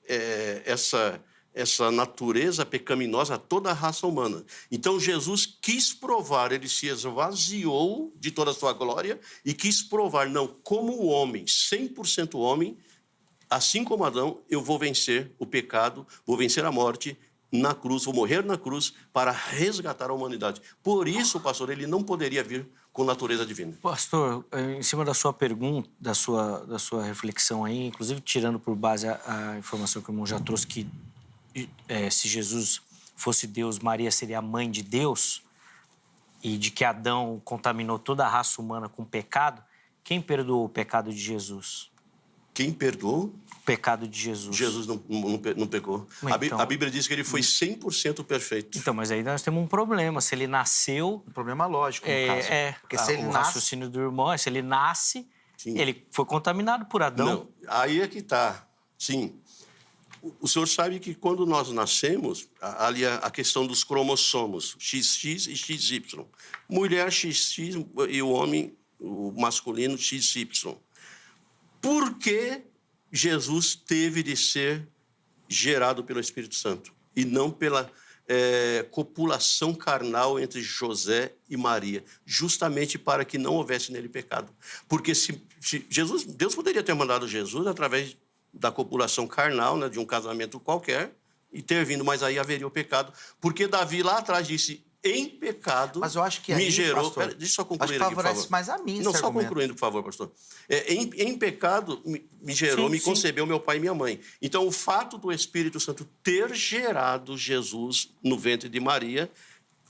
essa natureza pecaminosa a toda a raça humana. Então, Jesus quis provar, ele se esvaziou de toda a sua glória e quis provar, não, como homem, 100% homem, assim como Adão, eu vou vencer o pecado, vou vencer a morte na cruz, vou morrer na cruz para resgatar a humanidade. Por isso, pastor, ele não poderia vir com natureza divina. Pastor, em cima da sua pergunta, da sua reflexão aí, inclusive tirando por base a informação que o irmão já trouxe, que se Jesus fosse Deus, Maria seria a mãe de Deus, e de que Adão contaminou toda a raça humana com pecado, quem perdoou o pecado de Jesus? Quem perdoou? O pecado de Jesus. Jesus não pecou. Então, a Bíblia diz que ele foi 100% perfeito. Então, mas aí nós temos um problema. Se ele nasceu... Um problema lógico, no caso. Porque se ele raciocínio do irmão, se ele nasce, sim, ele foi contaminado por Adão. Não, aí é que está. Sim. O senhor sabe que quando nós nascemos, ali a questão dos cromossomos, XX e XY. Mulher XX e o homem, o masculino, XY. Por que Jesus teve de ser gerado pelo Espírito Santo e não pela copulação carnal entre José e Maria? Justamente para que não houvesse nele pecado. Porque se Deus poderia ter mandado Jesus através da copulação carnal, né, de um casamento qualquer, e ter vindo, mas aí haveria o pecado. Porque Davi lá atrás disse... Em pecado, mas eu acho que aí, me gerou... pastor, deixa eu só concluir aqui, por favor. favorece mais a mim, não, só argumento. concluindo, por favor, pastor. Em pecado, me gerou, me concebeu meu pai e minha mãe. Então, o fato do Espírito Santo ter gerado Jesus no ventre de Maria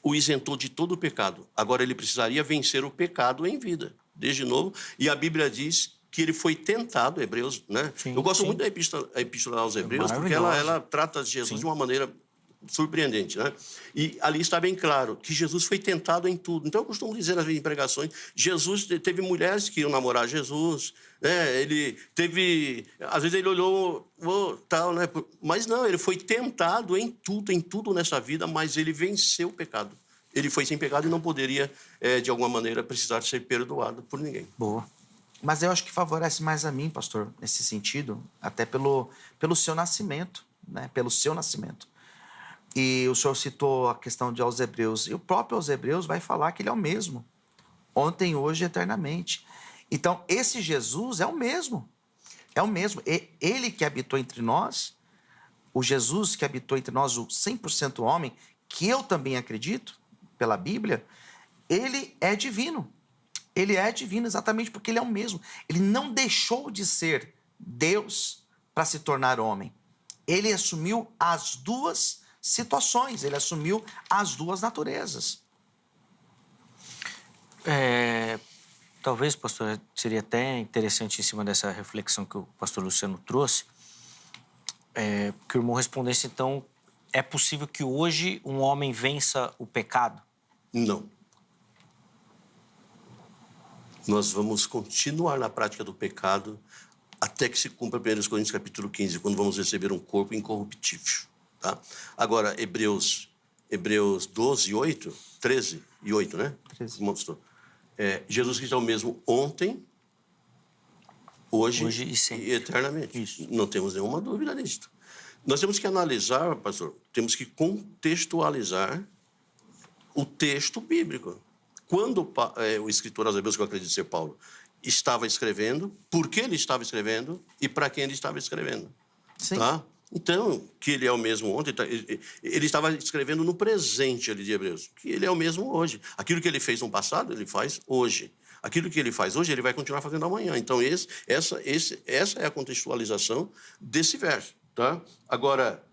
o isentou de todo o pecado. Agora, ele precisaria vencer o pecado em vida, desde novo. E a Bíblia diz que ele foi tentado, Hebreus, né? Eu gosto muito da epístola aos Hebreus, porque ela trata Jesus de uma maneira... surpreendente, né? E ali está bem claro que Jesus foi tentado em tudo. Então, eu costumo dizer nas minhas pregações, Jesus teve mulheres que iam namorar Jesus, né? Ele teve... Às vezes ele olhou, tal, né? Mas não, ele foi tentado em tudo nessa vida, mas ele venceu o pecado. Ele foi sem pecado e não poderia, de alguma maneira, precisar ser perdoado por ninguém. Boa. Mas eu acho que favorece mais a mim, pastor, nesse sentido, até pelo seu nascimento, né? Pelo seu nascimento. E o senhor citou a questão de aos Hebreus. E o próprio aos Hebreus vai falar que ele é o mesmo. Ontem, hoje, eternamente. Então, esse Jesus é o mesmo. É o mesmo. Ele que habitou entre nós, o Jesus que habitou entre nós, o 100% homem, que eu também acredito, pela Bíblia, ele é divino. Ele é divino exatamente porque ele é o mesmo. Ele não deixou de ser Deus para se tornar homem. Ele assumiu as duas situações, ele assumiu as duas naturezas. Talvez, pastor, seria até interessante, em cima dessa reflexão que o pastor Luciano trouxe, que o irmão respondesse, então, é possível que hoje um homem vença o pecado? Não. Nós vamos continuar na prática do pecado até que se cumpra 1 Coríntios capítulo 15, quando vamos receber um corpo incorruptível. Tá? Agora, Hebreus 12, 8, 13 e 8, né? 13. Jesus Cristo é o mesmo ontem, hoje e sempre. e eternamente. Isso. Não temos nenhuma dúvida disso. Nós temos que analisar, pastor, temos que contextualizar o texto bíblico. Quando o escritor aos Hebreus, que eu acredito ser Paulo, estava escrevendo, por que ele estava escrevendo e para quem ele estava escrevendo. Sim. Tá? Então, que ele é o mesmo ontem, ele estava escrevendo no presente ali de Hebreus, que ele é o mesmo hoje. Aquilo que ele fez no passado, ele faz hoje. Aquilo que ele faz hoje, ele vai continuar fazendo amanhã. Então, essa é a contextualização desse verso. Tá? Agora,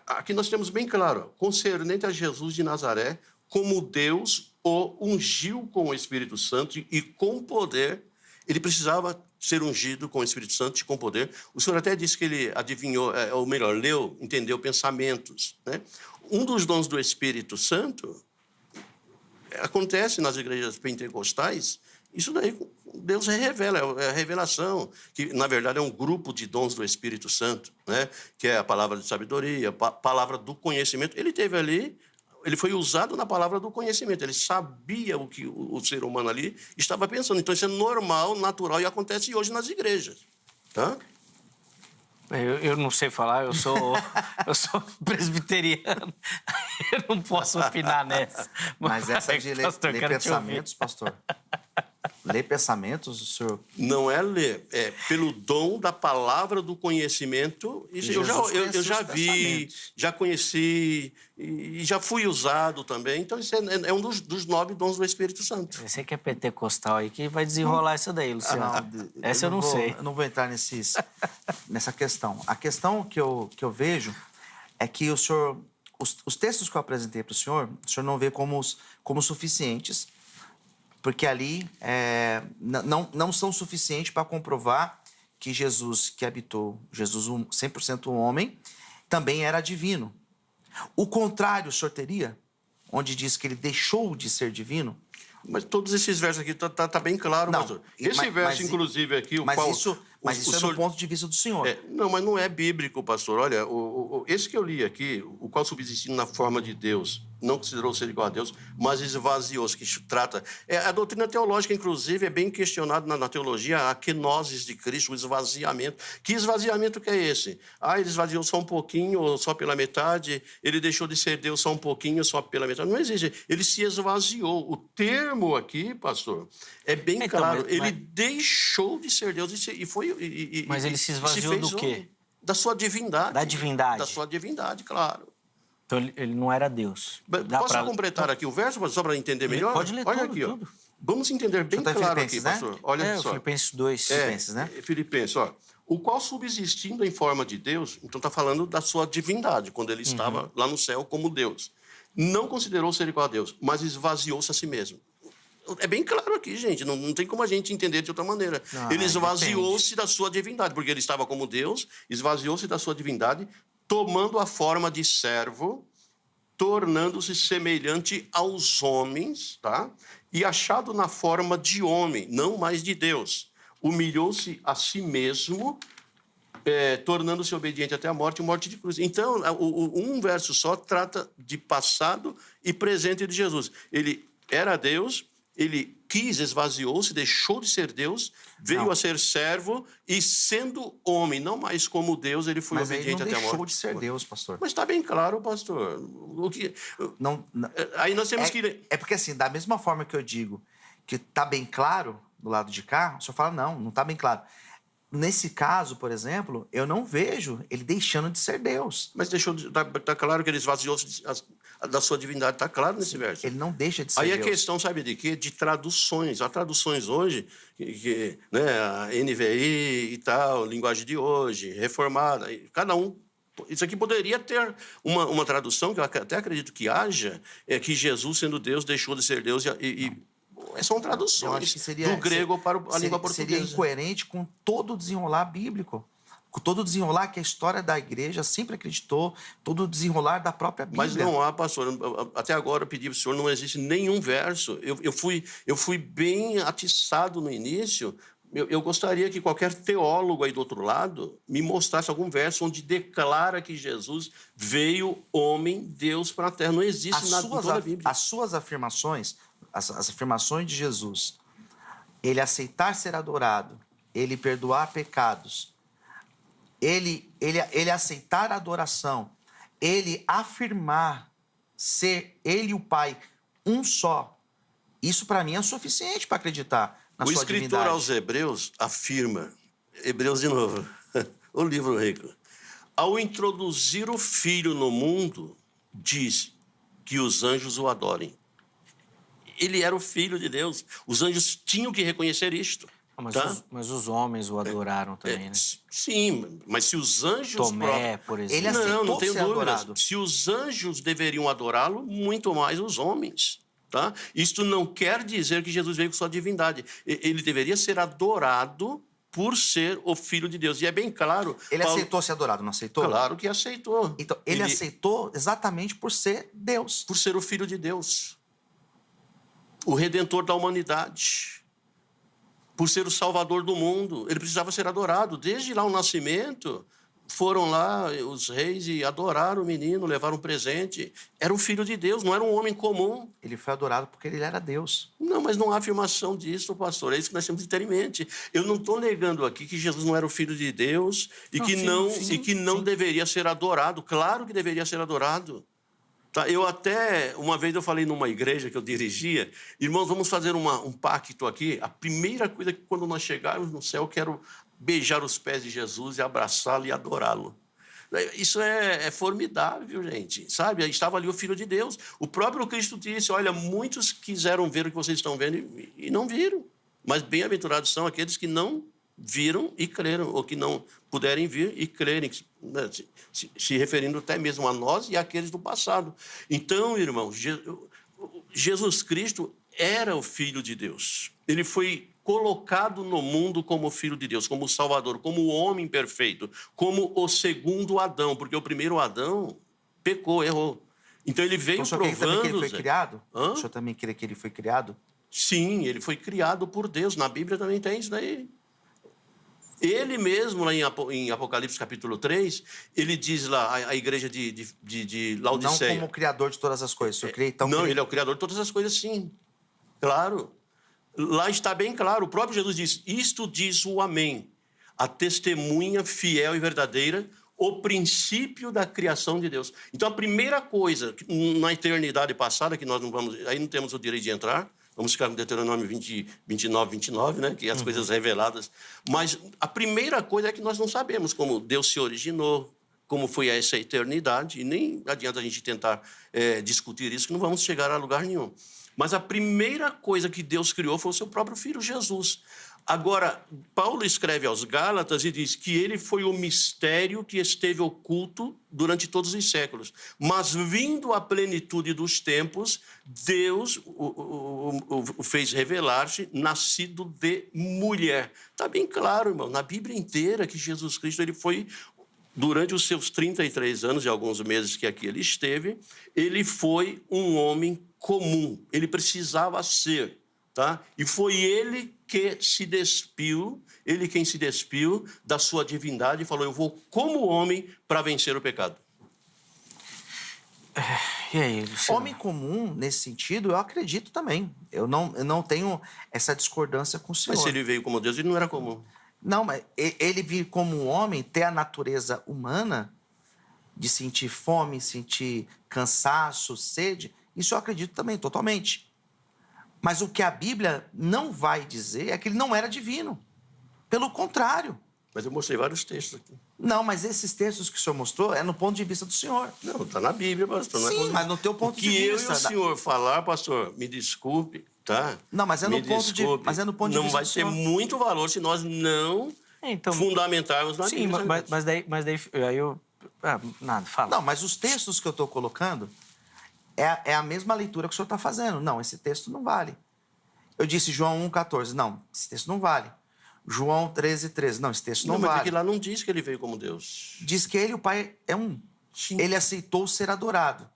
aqui nós temos bem claro, concernente a Jesus de Nazaré, como Deus o ungiu com o Espírito Santo e com poder. Ele precisava ser ungido com o Espírito Santo e com poder. O senhor até disse que ele adivinhou, ou melhor, leu, entendeu pensamentos. Né? Um dos dons do Espírito Santo acontece nas igrejas pentecostais. Isso daí Deus revela, é a revelação, que na verdade é um grupo de dons do Espírito Santo, né? Que é a palavra de sabedoria, a palavra do conhecimento. Ele teve ali, ele foi usado na palavra do conhecimento, ele sabia o que o ser humano ali estava pensando. Então isso é normal, natural e acontece hoje nas igrejas. Tá? Eu não sei falar, eu sou presbiteriano, eu não posso opinar nessa. Mas essa de ler pensamentos, pastor... Ler pensamentos, o senhor... Não é ler, é pelo dom da palavra do conhecimento. Isso eu já vi, já conheci e já fui usado também. Então, isso é um dos 9 dons do Espírito Santo. Você que é pentecostal aí, que vai desenrolar isso daí, Luciano. Essa eu não sei. Eu não vou entrar nessa questão. A questão que eu vejo é que o senhor... Os textos que eu apresentei para o senhor não vê como suficientes, porque ali não são suficientes para comprovar que Jesus, que habitou, Jesus 100% homem, também era divino. O contrário, o senhor teria, onde diz que ele deixou de ser divino? Mas todos esses versos aqui tá bem claro, pastor. Esse verso, inclusive, aqui... Mas isso é do ponto de vista do senhor. Não, mas não é bíblico, pastor. Olha, esse que eu li aqui, o qual subsistindo na forma de Deus, não considerou ser igual a Deus, mas esvaziou-se, que trata... a doutrina teológica, inclusive, é bem questionada na teologia, a kenosis de Cristo, o esvaziamento. Que esvaziamento que é esse? Ele esvaziou só um pouquinho, ou só pela metade, ele deixou de ser Deus só um pouquinho, só pela metade. Não existe. Ele se esvaziou. O termo aqui, pastor, é bem claro. Ele deixou de ser Deus e foi... Mas ele se esvaziou do quê? Da sua divindade. Da divindade. Da sua divindade, claro. Então ele não era Deus. Posso completar aqui o verso, só para entender melhor? Pode ler Olha tudo, aqui, tudo. Vamos entender bem claro aqui, pastor. Olha só. Filipenses 2. Filipenses, né? Filipenses, ó. O qual, subsistindo em forma de Deus, então está falando da sua divindade, quando ele estava lá no céu como Deus. Não considerou ser igual a Deus, mas esvaziou-se a si mesmo. É bem claro aqui, gente. Não tem como a gente entender de outra maneira. Ele esvaziou-se da sua divindade, porque ele estava como Deus, esvaziou-se da sua divindade, tomando a forma de servo, tornando-se semelhante aos homens, tá? E achado na forma de homem, não mais de Deus. Humilhou-se a si mesmo, tornando-se obediente até a morte de cruz. Então, um verso só trata de passado e presente de Jesus. Ele era Deus, ele esvaziou-se, deixou de ser Deus, veio a ser servo e, sendo homem, não mais como Deus, ele foi obediente até a morte. Mas ele não deixou de ser Deus, pastor. Mas está bem claro, pastor. Aí nós temos que... É porque, assim, da mesma forma que eu digo que está bem claro do lado de cá, o senhor fala, não está bem claro. Nesse caso, por exemplo, eu não vejo ele deixando de ser Deus. Mas tá claro que ele esvaziou-se da sua divindade, está claro nesse verso. Ele não deixa de ser Deus. Deus. Aí a questão, sabe de quê? De traduções. Há traduções hoje, né, a NVI e tal, linguagem de hoje, reformada, cada um. Isso aqui poderia ter uma tradução, que eu até acredito que haja, que Jesus, sendo Deus, deixou de ser Deus são traduções do grego para a língua portuguesa. Seria incoerente com todo o desenrolar bíblico. Com todo o desenrolar que a história da igreja sempre acreditou, todo o desenrolar da própria Bíblia. Mas não há, pastor. Até agora eu pedi para o senhor, não existe nenhum verso. Eu fui bem atiçado no início. Eu gostaria que qualquer teólogo aí do outro lado me mostrasse algum verso onde declara que Jesus veio homem, Deus para a terra. Não existe nada em toda a Bíblia. As suas afirmações, as afirmações de Jesus ele aceitar ser adorado, ele perdoar pecados, ele aceitar a adoração, ele afirmar ser ele e o Pai um só, isso para mim é suficiente para acreditar na sua divindade. O escritor aos Hebreus afirma, Hebreus de novo, o livro rico, ao introduzir o Filho no mundo, diz que os anjos o adorem. Ele era o Filho de Deus. Os anjos tinham que reconhecer isto. Mas os homens o adoraram também, né? Sim, mas se os anjos... Tomé, por exemplo. Ele aceitou não tenho ser dúvidas. adorado. Se os anjos deveriam adorá-lo, muito mais os homens. Tá? Isto não quer dizer que Jesus veio com sua divindade. Ele deveria ser adorado por ser o Filho de Deus. E é bem claro... Ele aceitou ser adorado, não aceitou? Claro que aceitou. Então, ele aceitou exatamente por ser Deus. Por ser o Filho de Deus. O Redentor da humanidade. Por ser o Salvador do mundo. Ele precisava ser adorado. Desde lá o nascimento, foram lá os reis e adoraram o menino, levaram um presente. Era o Filho de Deus, não era um homem comum. Ele foi adorado porque ele era Deus. Não, mas não há afirmação disso, pastor. É isso que nós temos que ter em mente. Eu não estou negando aqui que Jesus não era o Filho de Deus e que não deveria ser adorado. Claro que deveria ser adorado. Tá? Uma vez eu falei numa igreja que eu dirigia, irmãos, vamos fazer um pacto aqui. A primeira coisa que quando nós chegarmos no céu, eu quero beijar os pés de Jesus e abraçá-lo e adorá-lo. Isso é formidável, gente, sabe? Estava ali o Filho de Deus. O próprio Cristo disse, olha, muitos quiseram ver o que vocês estão vendo e não viram. Mas bem-aventurados são aqueles que não viram e creram, ou que não puderem vir e crerem, se referindo até mesmo a nós e àqueles do passado. Então, irmãos, Jesus Cristo era o Filho de Deus. Ele foi colocado no mundo como Filho de Deus, como Salvador, como o homem perfeito, como o segundo Adão, porque o primeiro Adão pecou, errou. Então ele veio provando... Também que ele foi criado? Hã? O senhor também crê que ele foi criado? Sim, ele foi criado por Deus. Na Bíblia também tem isso daí. Ele mesmo, lá em Apocalipse capítulo 3, ele diz lá, a igreja de Laodiceia... Não como o criador de todas as coisas. Ele é o criador de todas as coisas, sim. Claro. Lá está bem claro. O próprio Jesus diz, isto diz o Amém, a testemunha fiel e verdadeira, o princípio da criação de Deus. Então, a primeira coisa, na eternidade passada, que nós não vamos... Aí não temos o direito de entrar... Vamos ficar com Deuteronômio 29, né? Que é as coisas reveladas. Mas a primeira coisa é que nós não sabemos como Deus se originou, como foi essa eternidade, e nem adianta a gente tentar discutir isso, que não vamos chegar a lugar nenhum. Mas a primeira coisa que Deus criou foi o seu próprio Filho, Jesus. Agora, Paulo escreve aos Gálatas e diz que ele foi o mistério que esteve oculto durante todos os séculos. Mas, vindo à plenitude dos tempos, Deus o fez revelar-se, nascido de mulher. Está bem claro, irmão, na Bíblia inteira que Jesus Cristo ele foi, durante os seus 33 anos e alguns meses que aqui ele esteve, ele foi um homem comum. Ele precisava ser. Tá? E foi ele que se despiu, ele quem se despiu da sua divindade e falou, eu vou como homem para vencer o pecado. E aí, Luciano? Homem comum, nesse sentido, eu acredito também. Eu não tenho essa discordância com o senhor. Mas se ele veio como Deus, ele não era comum. Não, mas ele vir como um homem, ter a natureza humana de sentir fome, sentir cansaço, sede, isso eu acredito também, totalmente. Mas o que a Bíblia não vai dizer é que ele não era divino. Pelo contrário. Mas eu mostrei vários textos aqui. Não, mas esses textos que o senhor mostrou é no ponto de vista do senhor. Não, está na Bíblia, pastor. Sim, mas no teu ponto de vista. O que eu e o senhor falar, pastor, me desculpe, tá? Não, mas é no ponto de vista não vai ter muito valor se nós não fundamentarmos na Bíblia. Sim, mas daí aí eu... nada, fala. Não, mas os textos que eu estou colocando... É a mesma leitura que o senhor está fazendo. Não, esse texto não vale. Eu disse João 1,14. Não, esse texto não vale. João 13,13. Não, esse texto não vale. Mas é que lá não diz que ele veio como Deus. Diz que ele e o Pai é um. Sim. Ele aceitou ser adorado.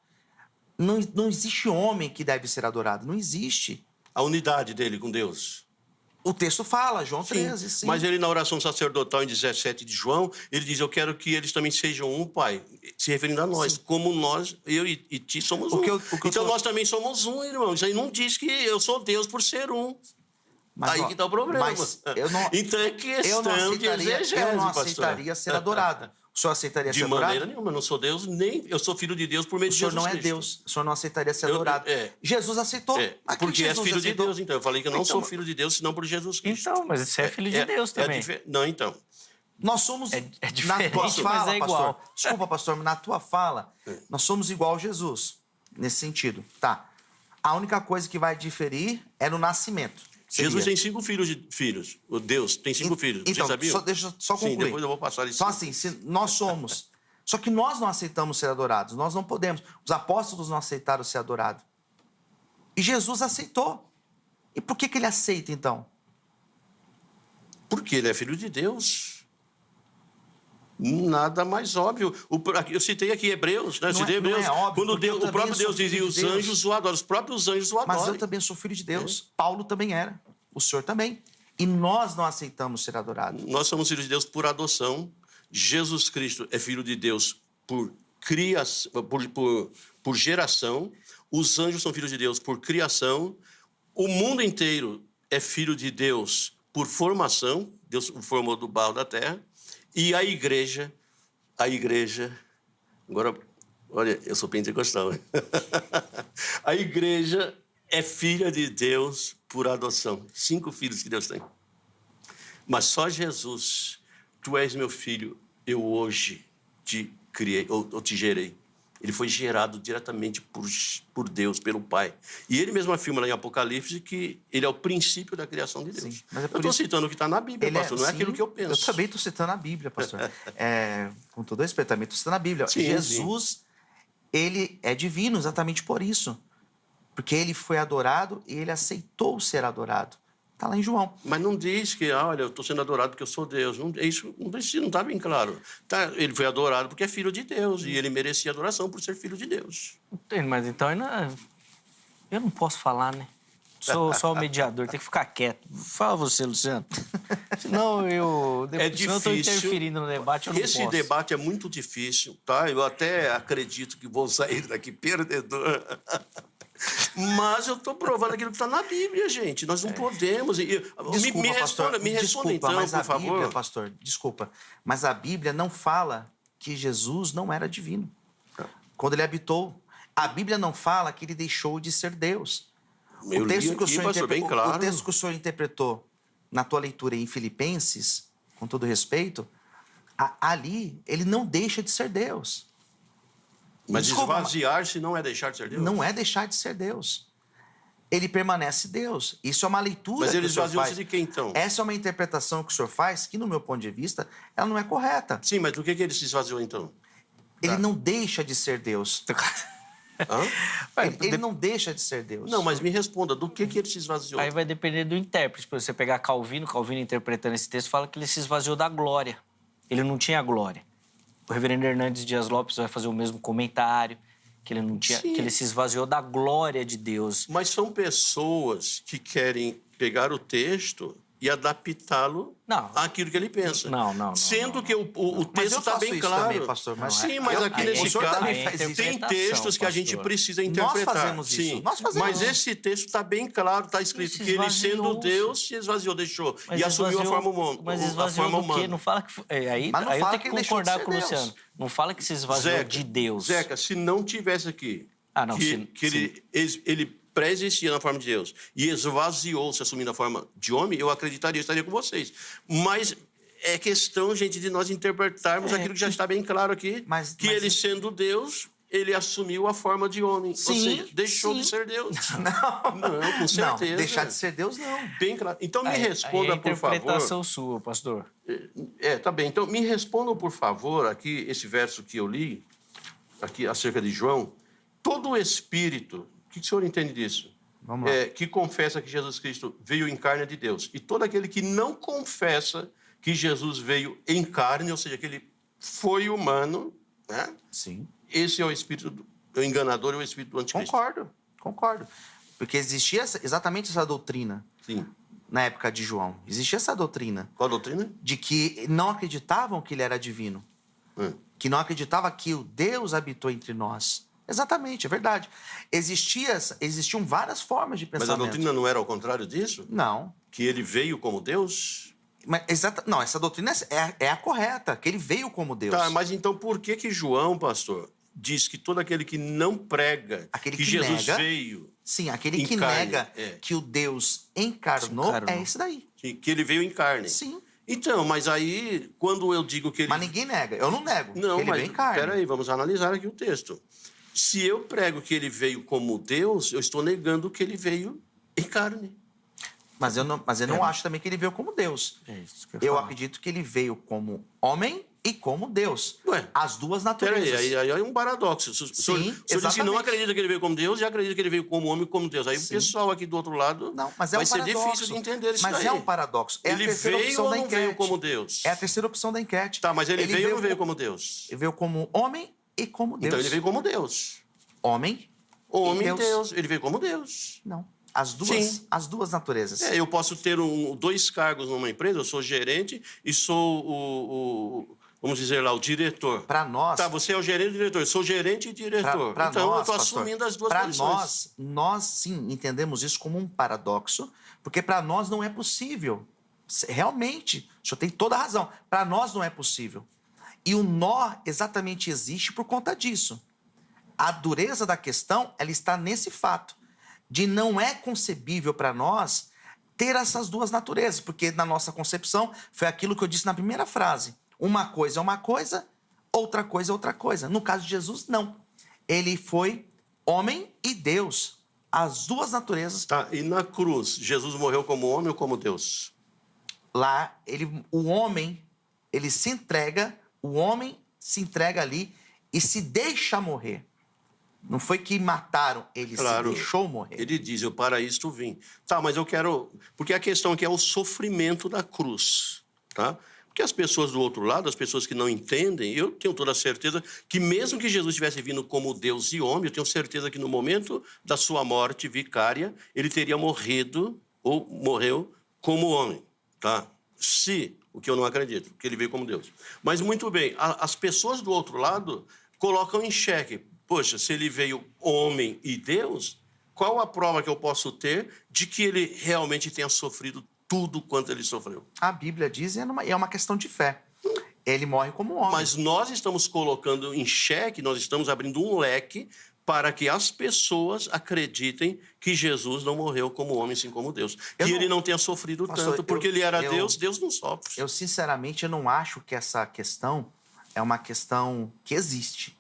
Não existe homem que deve ser adorado. Não existe. A unidade dele com Deus. O texto fala, João 13, sim. Mas ele, na oração sacerdotal, em 17 de João, ele diz, eu quero que eles também sejam um, Pai. Se referindo a nós, sim. Como nós, eu e ti, somos um. Então nós também somos um, irmão. Isso aí não diz que eu sou Deus por ser um. Mas, Aí que está o problema. Mas eu não, Então é questão de exegese, eu não pastor. aceitaria ser adorado. O senhor aceitaria ser adorado? De maneira nenhuma, eu não sou Deus, nem eu sou filho de Deus por meio O de senhor Jesus não é Cristo. Deus, o senhor não aceitaria ser adorado. Jesus aceitou. Porque é Jesus filho de aceitou? Deus, então. Eu falei que eu não sou filho de Deus, senão por Jesus Cristo. Então, mas você é filho de Deus também. Não, então. Nós somos, diferente, na tua mas fala, é igual. pastor, desculpa, pastor, mas na tua fala, nós somos igual a Jesus, nesse sentido. Tá. A única coisa que vai diferir é no nascimento. Jesus tem 5 filhos. O Deus tem 5 filhos. Então, Vocês sabiam? deixa eu só concluir. Sim, depois eu vou passar isso. Então, assim, se nós somos... Só que nós não aceitamos ser adorados. Nós não podemos. Os apóstolos não aceitaram ser adorados. E Jesus aceitou. E por que ele aceita, então? Porque ele é filho de Deus. Nada mais óbvio. Eu citei aqui Hebreus, né? Não é óbvio, quando porque eu o próprio também Deus sou filho dizia, de os Deus. anjos o adoram, os próprios anjos o adoram. Mas eu também sou filho de Deus. Paulo também era. O senhor também. E nós não aceitamos ser adorados. Nós somos filhos de Deus por adoção. Jesus Cristo é filho de Deus por criação, por geração. Os anjos são filhos de Deus por criação. O mundo inteiro é filho de Deus por formação. Deus o formou do barro da terra. E a igreja, agora, olha, eu sou pentecostal, né? A igreja é filha de Deus por adoção. 5 filhos que Deus tem. Mas só Jesus, tu és meu filho, eu hoje te criei, ou te gerei. Ele foi gerado diretamente por Deus, pelo Pai. E ele mesmo afirma lá em Apocalipse que ele é o princípio da criação de Deus. Sim, mas é eu por estou isso... citando o que está na Bíblia, pastor, não é aquilo que eu penso. Eu também estou citando a Bíblia, pastor. Com todo respeito, também estou citando a Bíblia. Sim, Jesus, ele é divino exatamente por isso. Porque ele foi adorado e ele aceitou ser adorado. Está lá em João. Mas não diz que, olha, eu estou sendo adorado porque eu sou Deus. Não, isso não está bem claro. Tá, ele foi adorado porque é filho de Deus e ele merecia adoração por ser filho de Deus. Mas então eu não posso falar, né? Sou só o mediador, tem que ficar quieto. Fala você, Luciano. Senão eu estou interferindo no debate, eu não posso. Esse debate é muito difícil, tá? Eu até acredito que vou sair daqui perdedor. Mas eu estou provando aquilo que está na Bíblia, gente. Nós não podemos. Desculpa, pastor. Me responda então, mas por a favor. Bíblia, pastor, desculpa. Mas a Bíblia não fala que Jesus não era divino. Quando ele habitou. A Bíblia não fala que ele deixou de ser Deus. O texto que o senhor interpretou na tua leitura em Filipenses, com todo respeito, ali ele não deixa de ser Deus. Mas esvaziar-se não é deixar de ser Deus? Não é deixar de ser Deus. Ele permanece Deus. Isso é uma leitura. Mas ele que o senhor esvaziou-se faz. de quem, então? Essa é uma interpretação que o senhor faz, que, no meu ponto de vista, ela não é correta. Sim, mas do que ele se esvaziou, então? Ele não deixa de ser Deus. Ele não deixa de ser Deus. Não, mas me responda, do que ele se esvaziou? Aí vai depender do intérprete. Se você pegar Calvino interpretando esse texto, fala que ele se esvaziou da glória. Ele não tinha glória. O reverendo Hernandes Dias Lopes vai fazer o mesmo comentário, que ele não tinha, que ele se esvaziou da glória de Deus. Mas são pessoas que querem pegar o texto e adaptá-lo àquilo que ele pensa. Sendo que o texto está bem claro. Também, pastor, mas sim, mas aqui nesse caso tem textos que a gente precisa interpretar. Nós fazemos isso. Nós fazemos. Mas esse texto está bem claro, está escrito que ele, sendo Deus, se esvaziou, deixou. Mas e assumiu a forma humana. Mas esvaziou do quê? Não fala que... Aí eu tenho que concordar com o Luciano. Não fala que se esvaziou de Deus. Zeca, se não tivesse aqui, ele pré-existia na forma de Deus e esvaziou-se assumindo a forma de homem, eu acreditaria, estaria com vocês. Mas é questão, gente, de nós interpretarmos aquilo que já está bem claro aqui, que ele, sendo Deus, ele assumiu a forma de homem. Ou seja, deixou de ser Deus. Não, com certeza. Não, deixar de ser Deus, não. Bem claro. Então, me responda, por favor. É a interpretação sua, pastor. Tá bem. Então, me respondam, por favor, aqui, esse verso que eu li, aqui acerca de João. Todo o Espírito... O que o senhor entende disso? Vamos lá. Que confessa que Jesus Cristo veio em carne de Deus. E todo aquele que não confessa que Jesus veio em carne, ou seja, que ele foi humano, né? Sim. Esse é o espírito, o enganador e o espírito do anticristo. Concordo. Porque existia exatamente essa doutrina. Sim. Na época de João. Existia essa doutrina. Qual doutrina? De que não acreditavam que ele era divino. Que não acreditava que o Deus habitou entre nós. Exatamente, é verdade. Existiam várias formas de pensamento. Mas a doutrina não era ao contrário disso? Não. Que ele veio como Deus? Mas, não, essa doutrina é a correta, que ele veio como Deus. Tá, mas então por que João, pastor, diz que todo aquele que não prega Aquele que que Jesus nega, veio... Sim, aquele que carne, nega que o Deus encarnou é esse daí. Que ele veio em carne. Sim. Então, mas aí, quando eu digo que ele... Mas ninguém nega, eu não nego. Não, que ele mas veio em carne. peraí, vamos analisar aqui o texto. Se eu prego que ele veio como Deus, eu estou negando que ele veio em carne. Mas eu não acho também que ele veio como Deus. É isso que Eu acredito que ele veio como homem e como Deus. Ué, as duas naturezas. Peraí, aí é um paradoxo. O senhor diz que não acredita que ele veio como Deus e acredita que ele veio como homem e como Deus. Aí o pessoal aqui do outro lado não, mas vai um ser paradoxo. difícil de entender isso Mas daí. é um paradoxo. É ele a terceira veio opção ou da não enquete. veio como Deus? É a terceira opção da enquete. Tá, mas ele veio ou não veio como como Deus? Ele veio como homem e como Deus. Então ele veio como Deus. Homem Homem e e Deus. Ele veio como Deus. Não. Sim. As duas naturezas. Eu posso ter dois cargos numa empresa, eu sou gerente e sou vamos dizer lá, o diretor. Para nós... Tá, você é o gerente e o diretor, eu sou gerente e diretor. Então eu estou assumindo as duas posições. Para nós, sim, entendemos isso como um paradoxo, porque para nós não é possível. Realmente, o senhor tem toda a razão. Para nós não é possível. E o nó exatamente existe por conta disso. A dureza da questão, ela está nesse fato de não é concebível para nós ter essas duas naturezas, porque na nossa concepção foi aquilo que eu disse na primeira frase. Uma coisa é uma coisa, outra coisa é outra coisa. No caso de Jesus, não. Ele foi homem e Deus. As duas naturezas. Tá, e na cruz, Jesus morreu como homem ou como Deus? Lá, o homem se entrega ali e se deixa morrer. Não foi que mataram, ele se deixou morrer. Ele diz, eu para isto vim. Tá, mas eu quero... Porque a questão aqui é o sofrimento da cruz, tá? Porque as pessoas do outro lado, as pessoas que não entendem, eu tenho toda a certeza que mesmo que Jesus tivesse vindo como Deus e homem, eu tenho certeza que no momento da sua morte vicária, ele teria morrido ou morreu como homem, tá? Se, o que eu não acredito, que ele veio como Deus. Mas muito bem, as pessoas do outro lado colocam em xeque. Poxa, se ele veio homem e Deus, qual a prova que eu posso ter de que ele realmente tenha sofrido tudo quanto ele sofreu? A Bíblia diz, é uma questão de fé. Ele morre como homem. Mas nós estamos colocando em xeque, nós estamos abrindo um leque para que as pessoas acreditem que Jesus não morreu como homem, sim como Deus. Ele não tenha sofrido tanto, porque ele era Deus, Deus não sofre. Eu, sinceramente, eu não acho que essa questão é uma questão que existe.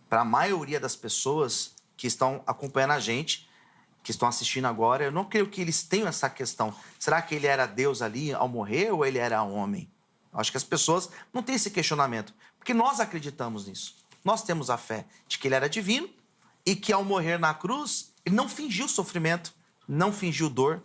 Para a maioria das pessoas que estão acompanhando a gente, que estão assistindo agora, eu não creio que eles tenham essa questão. Será que ele era Deus ali ao morrer ou ele era homem? Eu acho que as pessoas não têm esse questionamento, porque nós acreditamos nisso. Nós temos a fé de que ele era divino e que ao morrer na cruz, ele não fingiu sofrimento, não fingiu dor.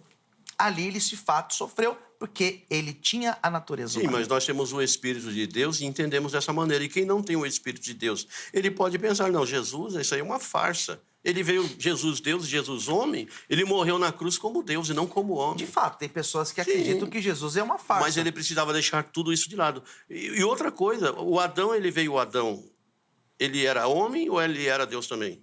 Ali ele, de fato, sofreu, porque ele tinha a natureza humana. Sim, mas nós temos o Espírito de Deus e entendemos dessa maneira. E quem não tem o Espírito de Deus, ele pode pensar, não, Jesus, isso aí é uma farsa. Ele veio, Jesus Deus, Jesus homem, ele morreu na cruz como Deus e não como homem. De fato, tem pessoas que acreditam que Jesus é uma farsa. Mas ele precisava deixar tudo isso de lado. E outra coisa, o Adão, ele era homem ou ele era Deus também?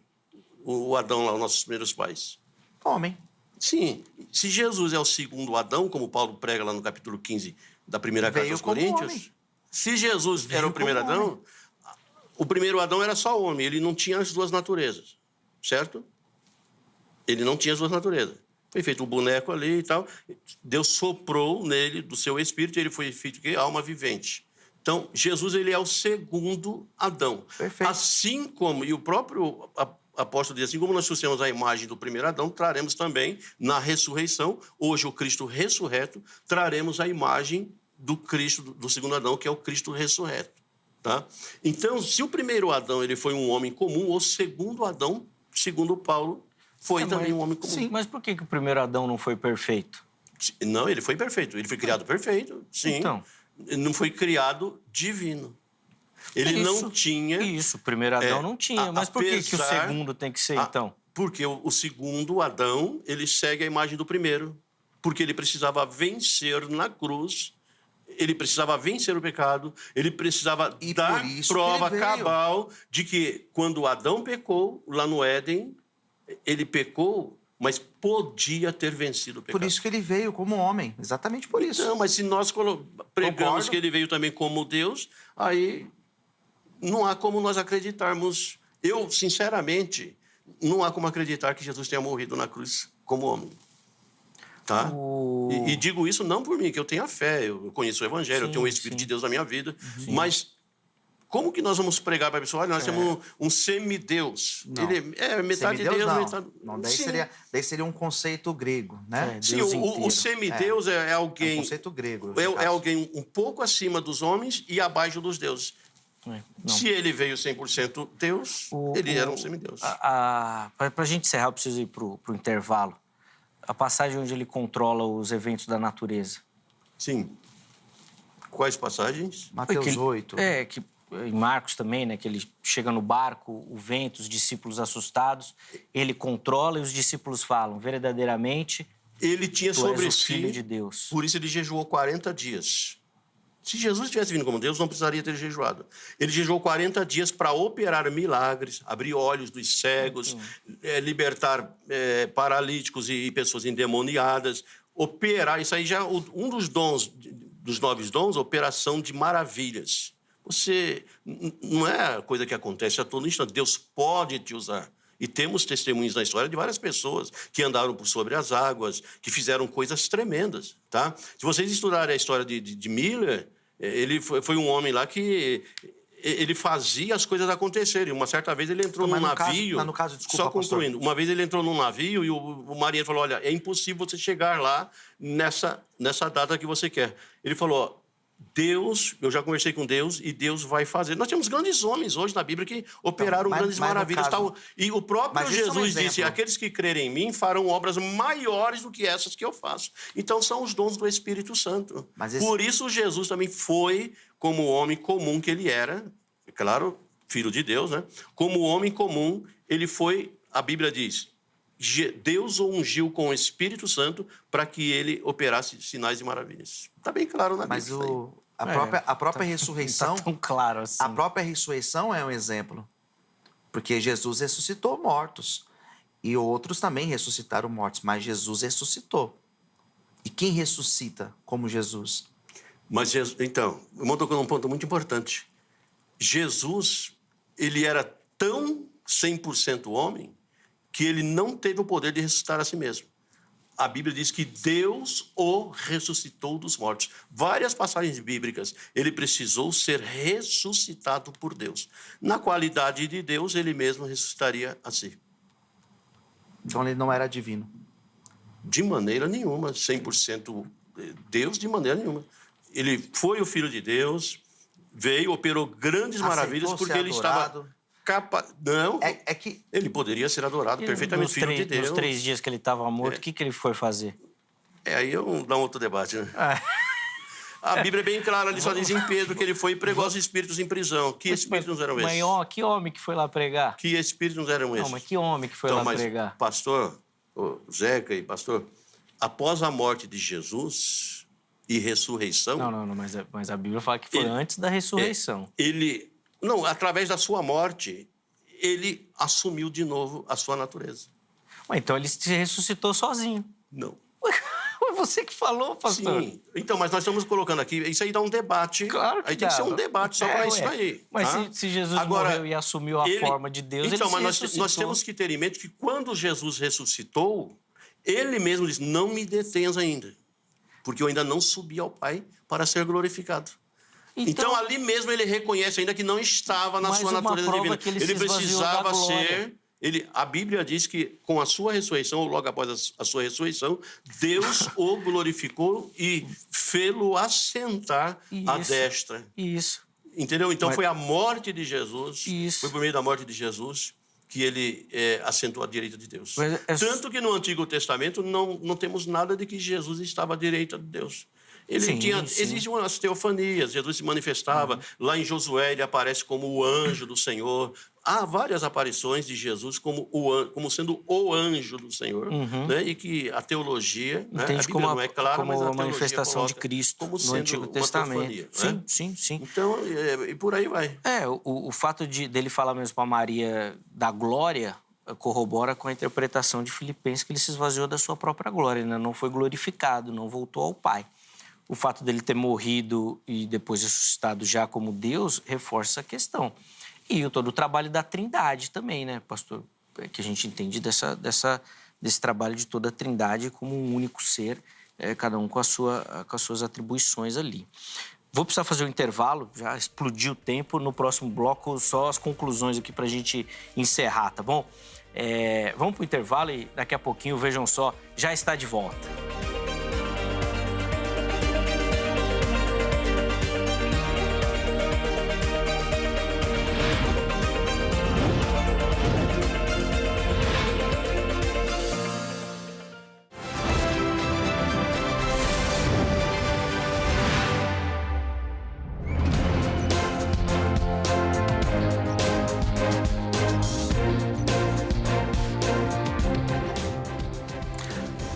O Adão lá, os nossos primeiros pais. Homem. Sim. Se Jesus é o segundo Adão, como Paulo prega lá no capítulo 15 da primeira carta aos Coríntios, se Jesus era o primeiro Adão, o primeiro Adão era só homem, ele não tinha as duas naturezas, certo? Ele não tinha as duas naturezas. Foi feito um boneco ali e tal, Deus soprou nele do seu espírito e ele foi feito que alma vivente. Então, Jesus ele é o segundo Adão. Perfeito. Assim como, e o próprio apóstolo diz, assim como nós trouxemos a imagem do primeiro Adão, traremos também na ressurreição, hoje o Cristo ressurreto, traremos a imagem do Cristo, do segundo Adão, que é o Cristo ressurreto. Tá? Então, se o primeiro Adão ele foi um homem comum, o segundo Adão, segundo Paulo, foi também um homem comum. Sim, mas por que o primeiro Adão não foi perfeito? Não, ele foi perfeito. Ele foi criado perfeito, sim. Então. Não foi criado divino. Ele não tinha... Isso, o primeiro Adão não tinha. Mas por que o segundo tem que ser, então? Porque o segundo Adão, ele segue a imagem do primeiro. Porque ele precisava vencer na cruz, ele precisava vencer o pecado, ele precisava dar prova cabal de que quando Adão pecou, lá no Éden, ele pecou mas podia ter vencido o pecado. Por isso que ele veio como homem, exatamente por isso. Não, mas se nós pregamos Concordo. que ele veio também como Deus, aí não há como nós acreditarmos. Eu, sinceramente, não há como acreditar que Jesus tenha morrido na cruz como homem. Tá? E digo isso não por mim, que eu tenho a fé, eu conheço o Evangelho, eu tenho o Espírito de Deus na minha vida, mas como que nós vamos pregar para a pessoa? Olha, nós temos um semideus. Não. Ele é metade Semideus, Deus, não. metade... Não, daí Sim. seria um conceito grego, né? É, Sim, Deus o inteiro. semideus é É um alguém... conceito grego. É alguém um pouco acima dos homens e abaixo dos deuses. Não. Se ele veio 100% Deus, ele era um semideus. Para a gente encerrar, eu preciso ir para o intervalo. A passagem onde ele controla os eventos da natureza. Sim. Quais passagens? Mateus Que ele- 8. que em Marcos também, né? Que ele chega no barco, o vento, os discípulos assustados, ele controla e os discípulos falam, verdadeiramente, Ele tinha tu sobre és o Filho si, de Deus. por isso ele jejuou 40 dias. Se Jesus tivesse vindo como Deus, não precisaria ter jejuado. Ele jejuou 40 dias para operar milagres, abrir olhos dos cegos, libertar paralíticos e pessoas endemoniadas, operar. Isso aí já é um dos dons, dos 9 dons, operação de maravilhas. Você não é coisa que acontece a todo instante. Deus pode te usar. E temos testemunhos na história de várias pessoas que andaram por sobre as águas, que fizeram coisas tremendas, tá? Se vocês estudarem a história de Miller, ele foi um homem lá que ele fazia as coisas acontecerem. Uma certa vez ele entrou num navio... Mas no caso, desculpa, só concluindo. pastor. Uma vez ele entrou num navio e o marinheiro falou, olha, é impossível você chegar lá nessa data que você quer. Ele falou... Deus, eu já conversei com Deus e Deus vai fazer. Nós temos grandes homens hoje na Bíblia que operaram grandes maravilhas. caso, E o próprio mas isso é um Jesus disse, exemplo. aqueles que crerem em mim farão obras maiores do que essas que eu faço. Então são os dons do Espírito Santo. Mas esse- Por isso Jesus também foi como homem comum que ele era, é claro, filho de Deus, né? Como homem comum, ele foi, a Bíblia diz, Deus o ungiu com o Espírito Santo para que ele operasse sinais e maravilhas. Está bem claro na Bíblia. Mas isso aí. a própria ressurreição... Tá tão claro assim. A própria ressurreição é um exemplo. Porque Jesus ressuscitou mortos. E outros também ressuscitaram mortos. Mas Jesus ressuscitou. E quem ressuscita como Jesus? Mas, então, o irmão tocou num ponto muito importante. Jesus, ele era tão 100% homem que ele não teve o poder de ressuscitar a si mesmo. A Bíblia diz que Deus o ressuscitou dos mortos. Várias passagens bíblicas, ele precisou ser ressuscitado por Deus. Na qualidade de Deus, ele mesmo ressuscitaria a si. Então ele não era divino. De maneira nenhuma, 100% Deus, de maneira nenhuma. Ele foi o Filho de Deus, veio, operou grandes maravilhas, Aceitou porque ser ele estava adorado. capaz... Não, É que... ele poderia ser adorado perfeitamente, Filho de Deus. Nos 3 dias que ele estava morto, o que ele foi fazer? Aí dá um outro debate, né? A Bíblia é bem clara, ali só diz em Pedro que ele foi e pregou aos espíritos em prisão. Que espíritos eram esses? Mas que homem que foi lá pregar? Que espíritos eram esses? Não, mas que homem que foi Então, lá mas, pregar? pastor, Zeca e pastor, após a morte de Jesus e ressurreição... Não, mas a Bíblia fala que foi antes da ressurreição. Não, através da sua morte, ele assumiu de novo a sua natureza. Ué, então ele se ressuscitou sozinho. Não. Foi você que falou, pastor. Sim. Então, mas nós estamos colocando aqui... Isso aí dá um debate. Claro que aí tem que dá. ser um debate só para isso aí. Mas tá? se Jesus Agora, morreu e assumiu a forma de Deus, então, ele se mas ressuscitou. nós temos que ter em mente que quando Jesus ressuscitou, ele mesmo disse, não me detenhas ainda, porque eu ainda não subi ao Pai para ser glorificado. Então ali mesmo ele reconhece ainda que não estava na mais sua uma natureza prova divina. que ele se esvaziou precisava da glória. ser... a Bíblia diz que com a sua ressurreição, ou logo após a sua ressurreição, Deus o glorificou e fê-lo assentar à destra. Isso. Entendeu? Então foi a morte de Jesus, Isso. foi por meio da morte de Jesus que ele assentou à direita de Deus. Mas Tanto que no Antigo Testamento não temos nada de que Jesus estava à direita de Deus. Existiam as teofanias, Jesus se manifestava. Lá em Josué ele aparece como o anjo do Senhor. Há várias aparições de Jesus como sendo o anjo do Senhor, né? E que a teologia, né? Entende A Bíblia não é clara, como mas a a teologia manifestação de coloca Cristo como no sendo Antigo uma Testamento. teofania, né? Sim. Então, e por aí vai. O fato dele falar mesmo para Maria da glória, corrobora com a interpretação de Filipenses, que ele se esvaziou da sua própria glória, ele não foi glorificado, não voltou ao Pai. O fato dele ter morrido e depois ressuscitado já como Deus reforça a questão. E todo o trabalho da Trindade também, né, pastor? Que a gente entende desse trabalho de toda a Trindade como um único ser, cada um com as suas atribuições ali. Vou precisar fazer um intervalo, já explodiu o tempo. No próximo bloco, só as conclusões aqui para a gente encerrar, tá bom? Vamos para o intervalo e daqui a pouquinho, vejam só, já está de volta.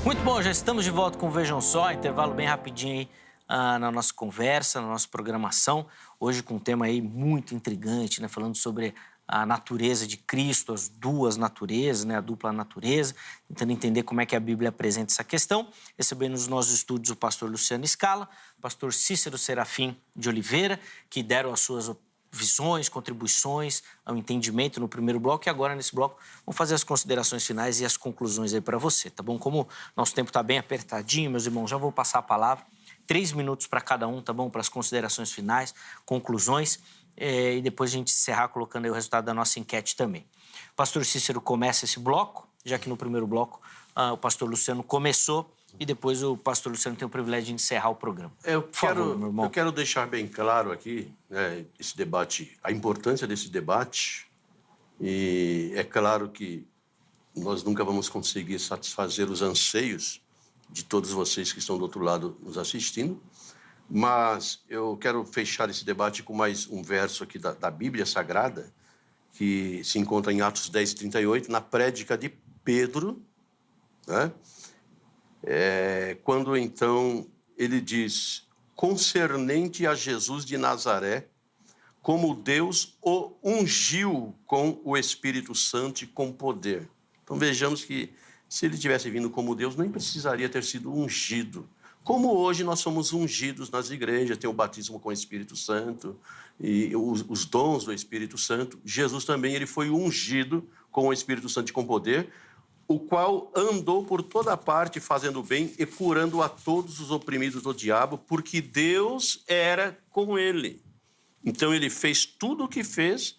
Muito bom, já estamos de volta com o Vejam Só, intervalo bem rapidinho aí na nossa conversa, na nossa programação. Hoje com um tema aí muito intrigante, né? Falando sobre a natureza de Cristo, as duas naturezas, né? A dupla natureza, tentando entender como é que a Bíblia apresenta essa questão. Recebendo nos nossos estúdios o pastor Luciano Scala, o pastor Cícero Serafim de Oliveira, que deram as suas visões, contribuições ao entendimento no primeiro bloco, e agora nesse bloco vamos fazer as considerações finais e as conclusões aí para você, tá bom? Como nosso tempo está bem apertadinho, meus irmãos, já vou passar a palavra, 3 minutos para cada um, tá bom? Para as considerações finais, conclusões, e depois a gente encerrar colocando aí o resultado da nossa enquete também. O pastor Cícero começa esse bloco, já que no primeiro bloco o pastor Luciano começou, e depois o pastor Luciano tem o privilégio de encerrar o programa. Eu quero deixar bem claro aqui, né, esse debate, a importância desse debate. E é claro que nós nunca vamos conseguir satisfazer os anseios de todos vocês que estão do outro lado nos assistindo, mas eu quero fechar esse debate com mais um verso aqui da Bíblia Sagrada, que se encontra em Atos 10, 38, na prédica de Pedro, né? Quando então ele diz: concernente a Jesus de Nazaré, como Deus o ungiu com o Espírito Santo e com poder. Então vejamos que se ele tivesse vindo como Deus, nem precisaria ter sido ungido. Como hoje nós somos ungidos nas igrejas, tem o batismo com o Espírito Santo e os dons do Espírito Santo. Jesus também ele foi ungido com o Espírito Santo e com poder, o qual andou por toda parte fazendo bem e curando a todos os oprimidos do diabo, porque Deus era com ele. Então ele fez tudo o que fez,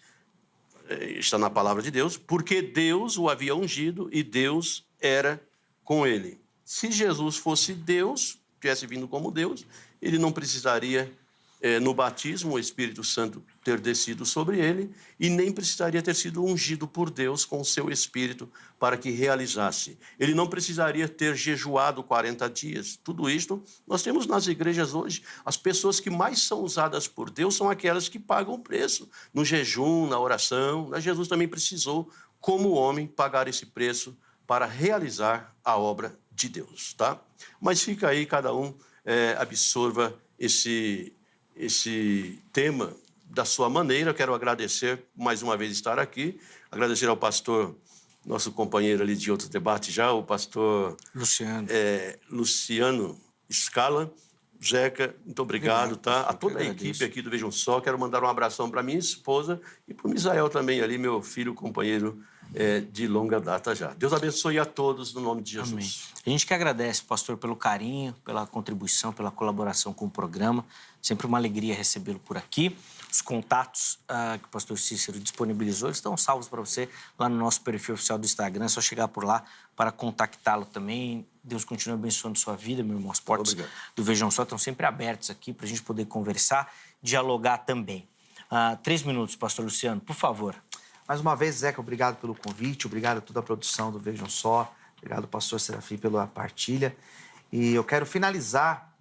está na palavra de Deus, porque Deus o havia ungido e Deus era com ele. Se Jesus fosse Deus, tivesse vindo como Deus, ele não precisaria, no batismo, o Espírito Santo ter descido sobre ele, e nem precisaria ter sido ungido por Deus com o seu Espírito para que realizasse. Ele não precisaria ter jejuado 40 dias. Tudo isto nós temos nas igrejas hoje. As pessoas que mais são usadas por Deus são aquelas que pagam o preço, no jejum, na oração. Jesus também precisou, como homem, pagar esse preço para realizar a obra de Deus, tá? Mas fica aí, cada um absorva esse tema da sua maneira. Eu quero agradecer mais uma vez estar aqui, agradecer ao pastor, nosso companheiro ali de outro debate já, o pastor Luciano Scala. Zeca, muito obrigado, tá? A toda a equipe aqui do Vejam Só. Quero mandar um abração para minha esposa e para o Misael também ali, meu filho, companheiro de longa data já. Deus abençoe a todos no nome de Jesus. Amém. A gente que agradece, pastor, pelo carinho, pela contribuição, pela colaboração com o programa. Sempre uma alegria recebê-lo por aqui. Os contatos que o pastor Cícero disponibilizou estão salvos para você lá no nosso perfil oficial do Instagram. É só chegar por lá para contactá-lo também. Deus continue abençoando sua vida, meu irmão. As portas do Vejam Só estão sempre abertas aqui para a gente poder conversar, dialogar também. 3 minutos, pastor Luciano, por favor. Mais uma vez, Zeca, obrigado pelo convite, obrigado a toda a produção do Vejam Só, obrigado, pastor Serafim, pela partilha. E eu quero finalizar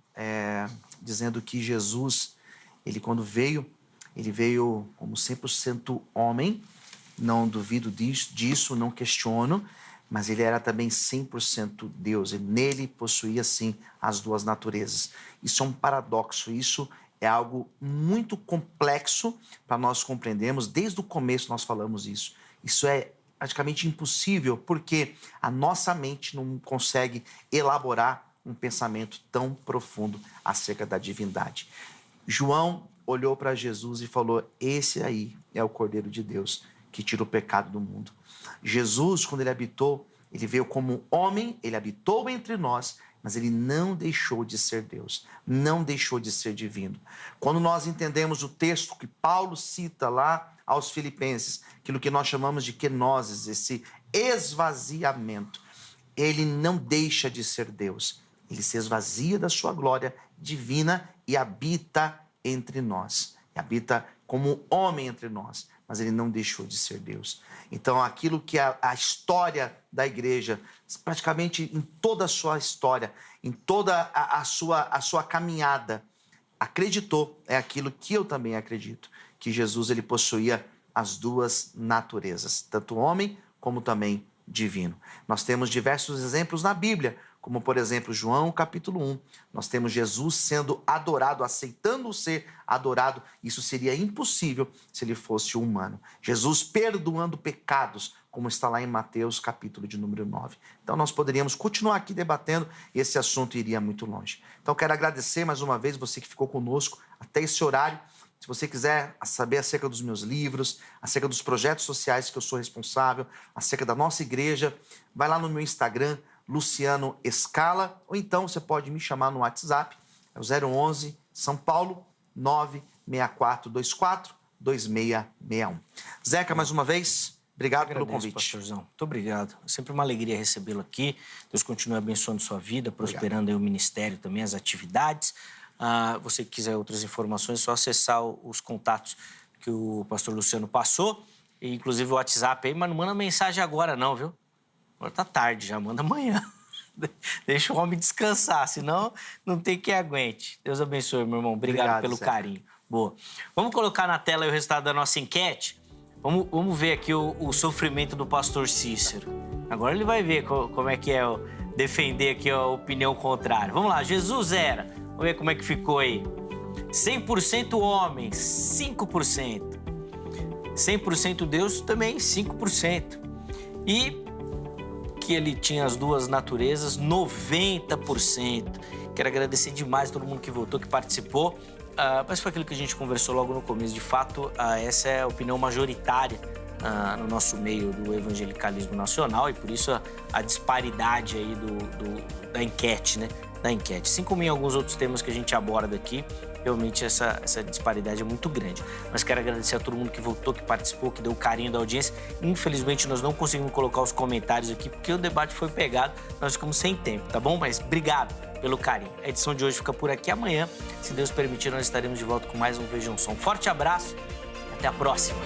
dizendo que Jesus, ele quando veio, ele veio como 100% homem, não duvido disso, não questiono, mas ele era também 100% Deus, e nele possuía, sim, as duas naturezas. Isso é um paradoxo, isso é algo muito complexo para nós compreendermos. Desde o começo nós falamos isso. Isso é praticamente impossível, porque a nossa mente não consegue elaborar um pensamento tão profundo acerca da divindade. João olhou para Jesus e falou: esse aí é o Cordeiro de Deus que tira o pecado do mundo. Jesus, quando ele habitou, ele veio como homem, ele habitou entre nós, mas ele não deixou de ser Deus, não deixou de ser divino. Quando nós entendemos o texto que Paulo cita lá aos Filipenses, aquilo que nós chamamos de kenosis, esse esvaziamento, ele não deixa de ser Deus. Ele se esvazia da sua glória divina e habita entre nós. E habita como homem entre nós, mas ele não deixou de ser Deus. Então, aquilo que a história da igreja, praticamente em toda a sua história, em toda a sua caminhada, acreditou, é aquilo que eu também acredito, que Jesus ele possuía as duas naturezas, tanto homem como também divino. Nós temos diversos exemplos na Bíblia, como, por exemplo, João, capítulo 1. Nós temos Jesus sendo adorado, aceitando ser adorado. Isso seria impossível se ele fosse humano. Jesus perdoando pecados, como está lá em Mateus, capítulo de número 9. Então, nós poderíamos continuar aqui debatendo e esse assunto iria muito longe. Então, quero agradecer mais uma vez você que ficou conosco até esse horário. Se você quiser saber acerca dos meus livros, acerca dos projetos sociais que eu sou responsável, acerca da nossa igreja, vai lá no meu Instagram, Luciano Escala, ou então você pode me chamar no WhatsApp, é o 011 São Paulo 964242661. Zeca, mais uma vez, obrigado pelo convite. Pastorzão. Muito obrigado. É sempre uma alegria recebê-lo aqui. Deus continue abençoando sua vida, prosperando aí o ministério também, as atividades. Você que quiser outras informações, é só acessar os contatos que o pastor Luciano passou, e inclusive o WhatsApp aí, mas não manda mensagem agora não, viu? Agora tá tarde, já manda amanhã. Deixa o homem descansar, senão não tem quem aguente. Deus abençoe, meu irmão. Obrigado pelo carinho. Boa. Vamos colocar na tela aí o resultado da nossa enquete? Vamos ver aqui o sofrimento do pastor Cícero. Agora ele vai ver como é que é defender aqui a opinião contrária. Vamos lá, Jesus era. Vamos ver como é que ficou aí. 100% homem, 5%. 100% Deus, também 5%. E que ele tinha as duas naturezas, 90%. Quero agradecer demais a todo mundo que votou, que participou. Mas foi aquilo que a gente conversou logo no começo. De fato, essa é a opinião majoritária no nosso meio do evangelicalismo nacional, e por isso a disparidade aí da enquete, né? Da enquete. Assim como em alguns outros temas que a gente aborda aqui, realmente essa disparidade é muito grande. Mas quero agradecer a todo mundo que votou, que participou, que deu o carinho da audiência. Infelizmente, nós não conseguimos colocar os comentários aqui, porque o debate foi pegado, nós ficamos sem tempo, tá bom? Mas obrigado pelo carinho. A edição de hoje fica por aqui. Amanhã, se Deus permitir, nós estaremos de volta com mais um Vejam Som. Forte abraço e até a próxima.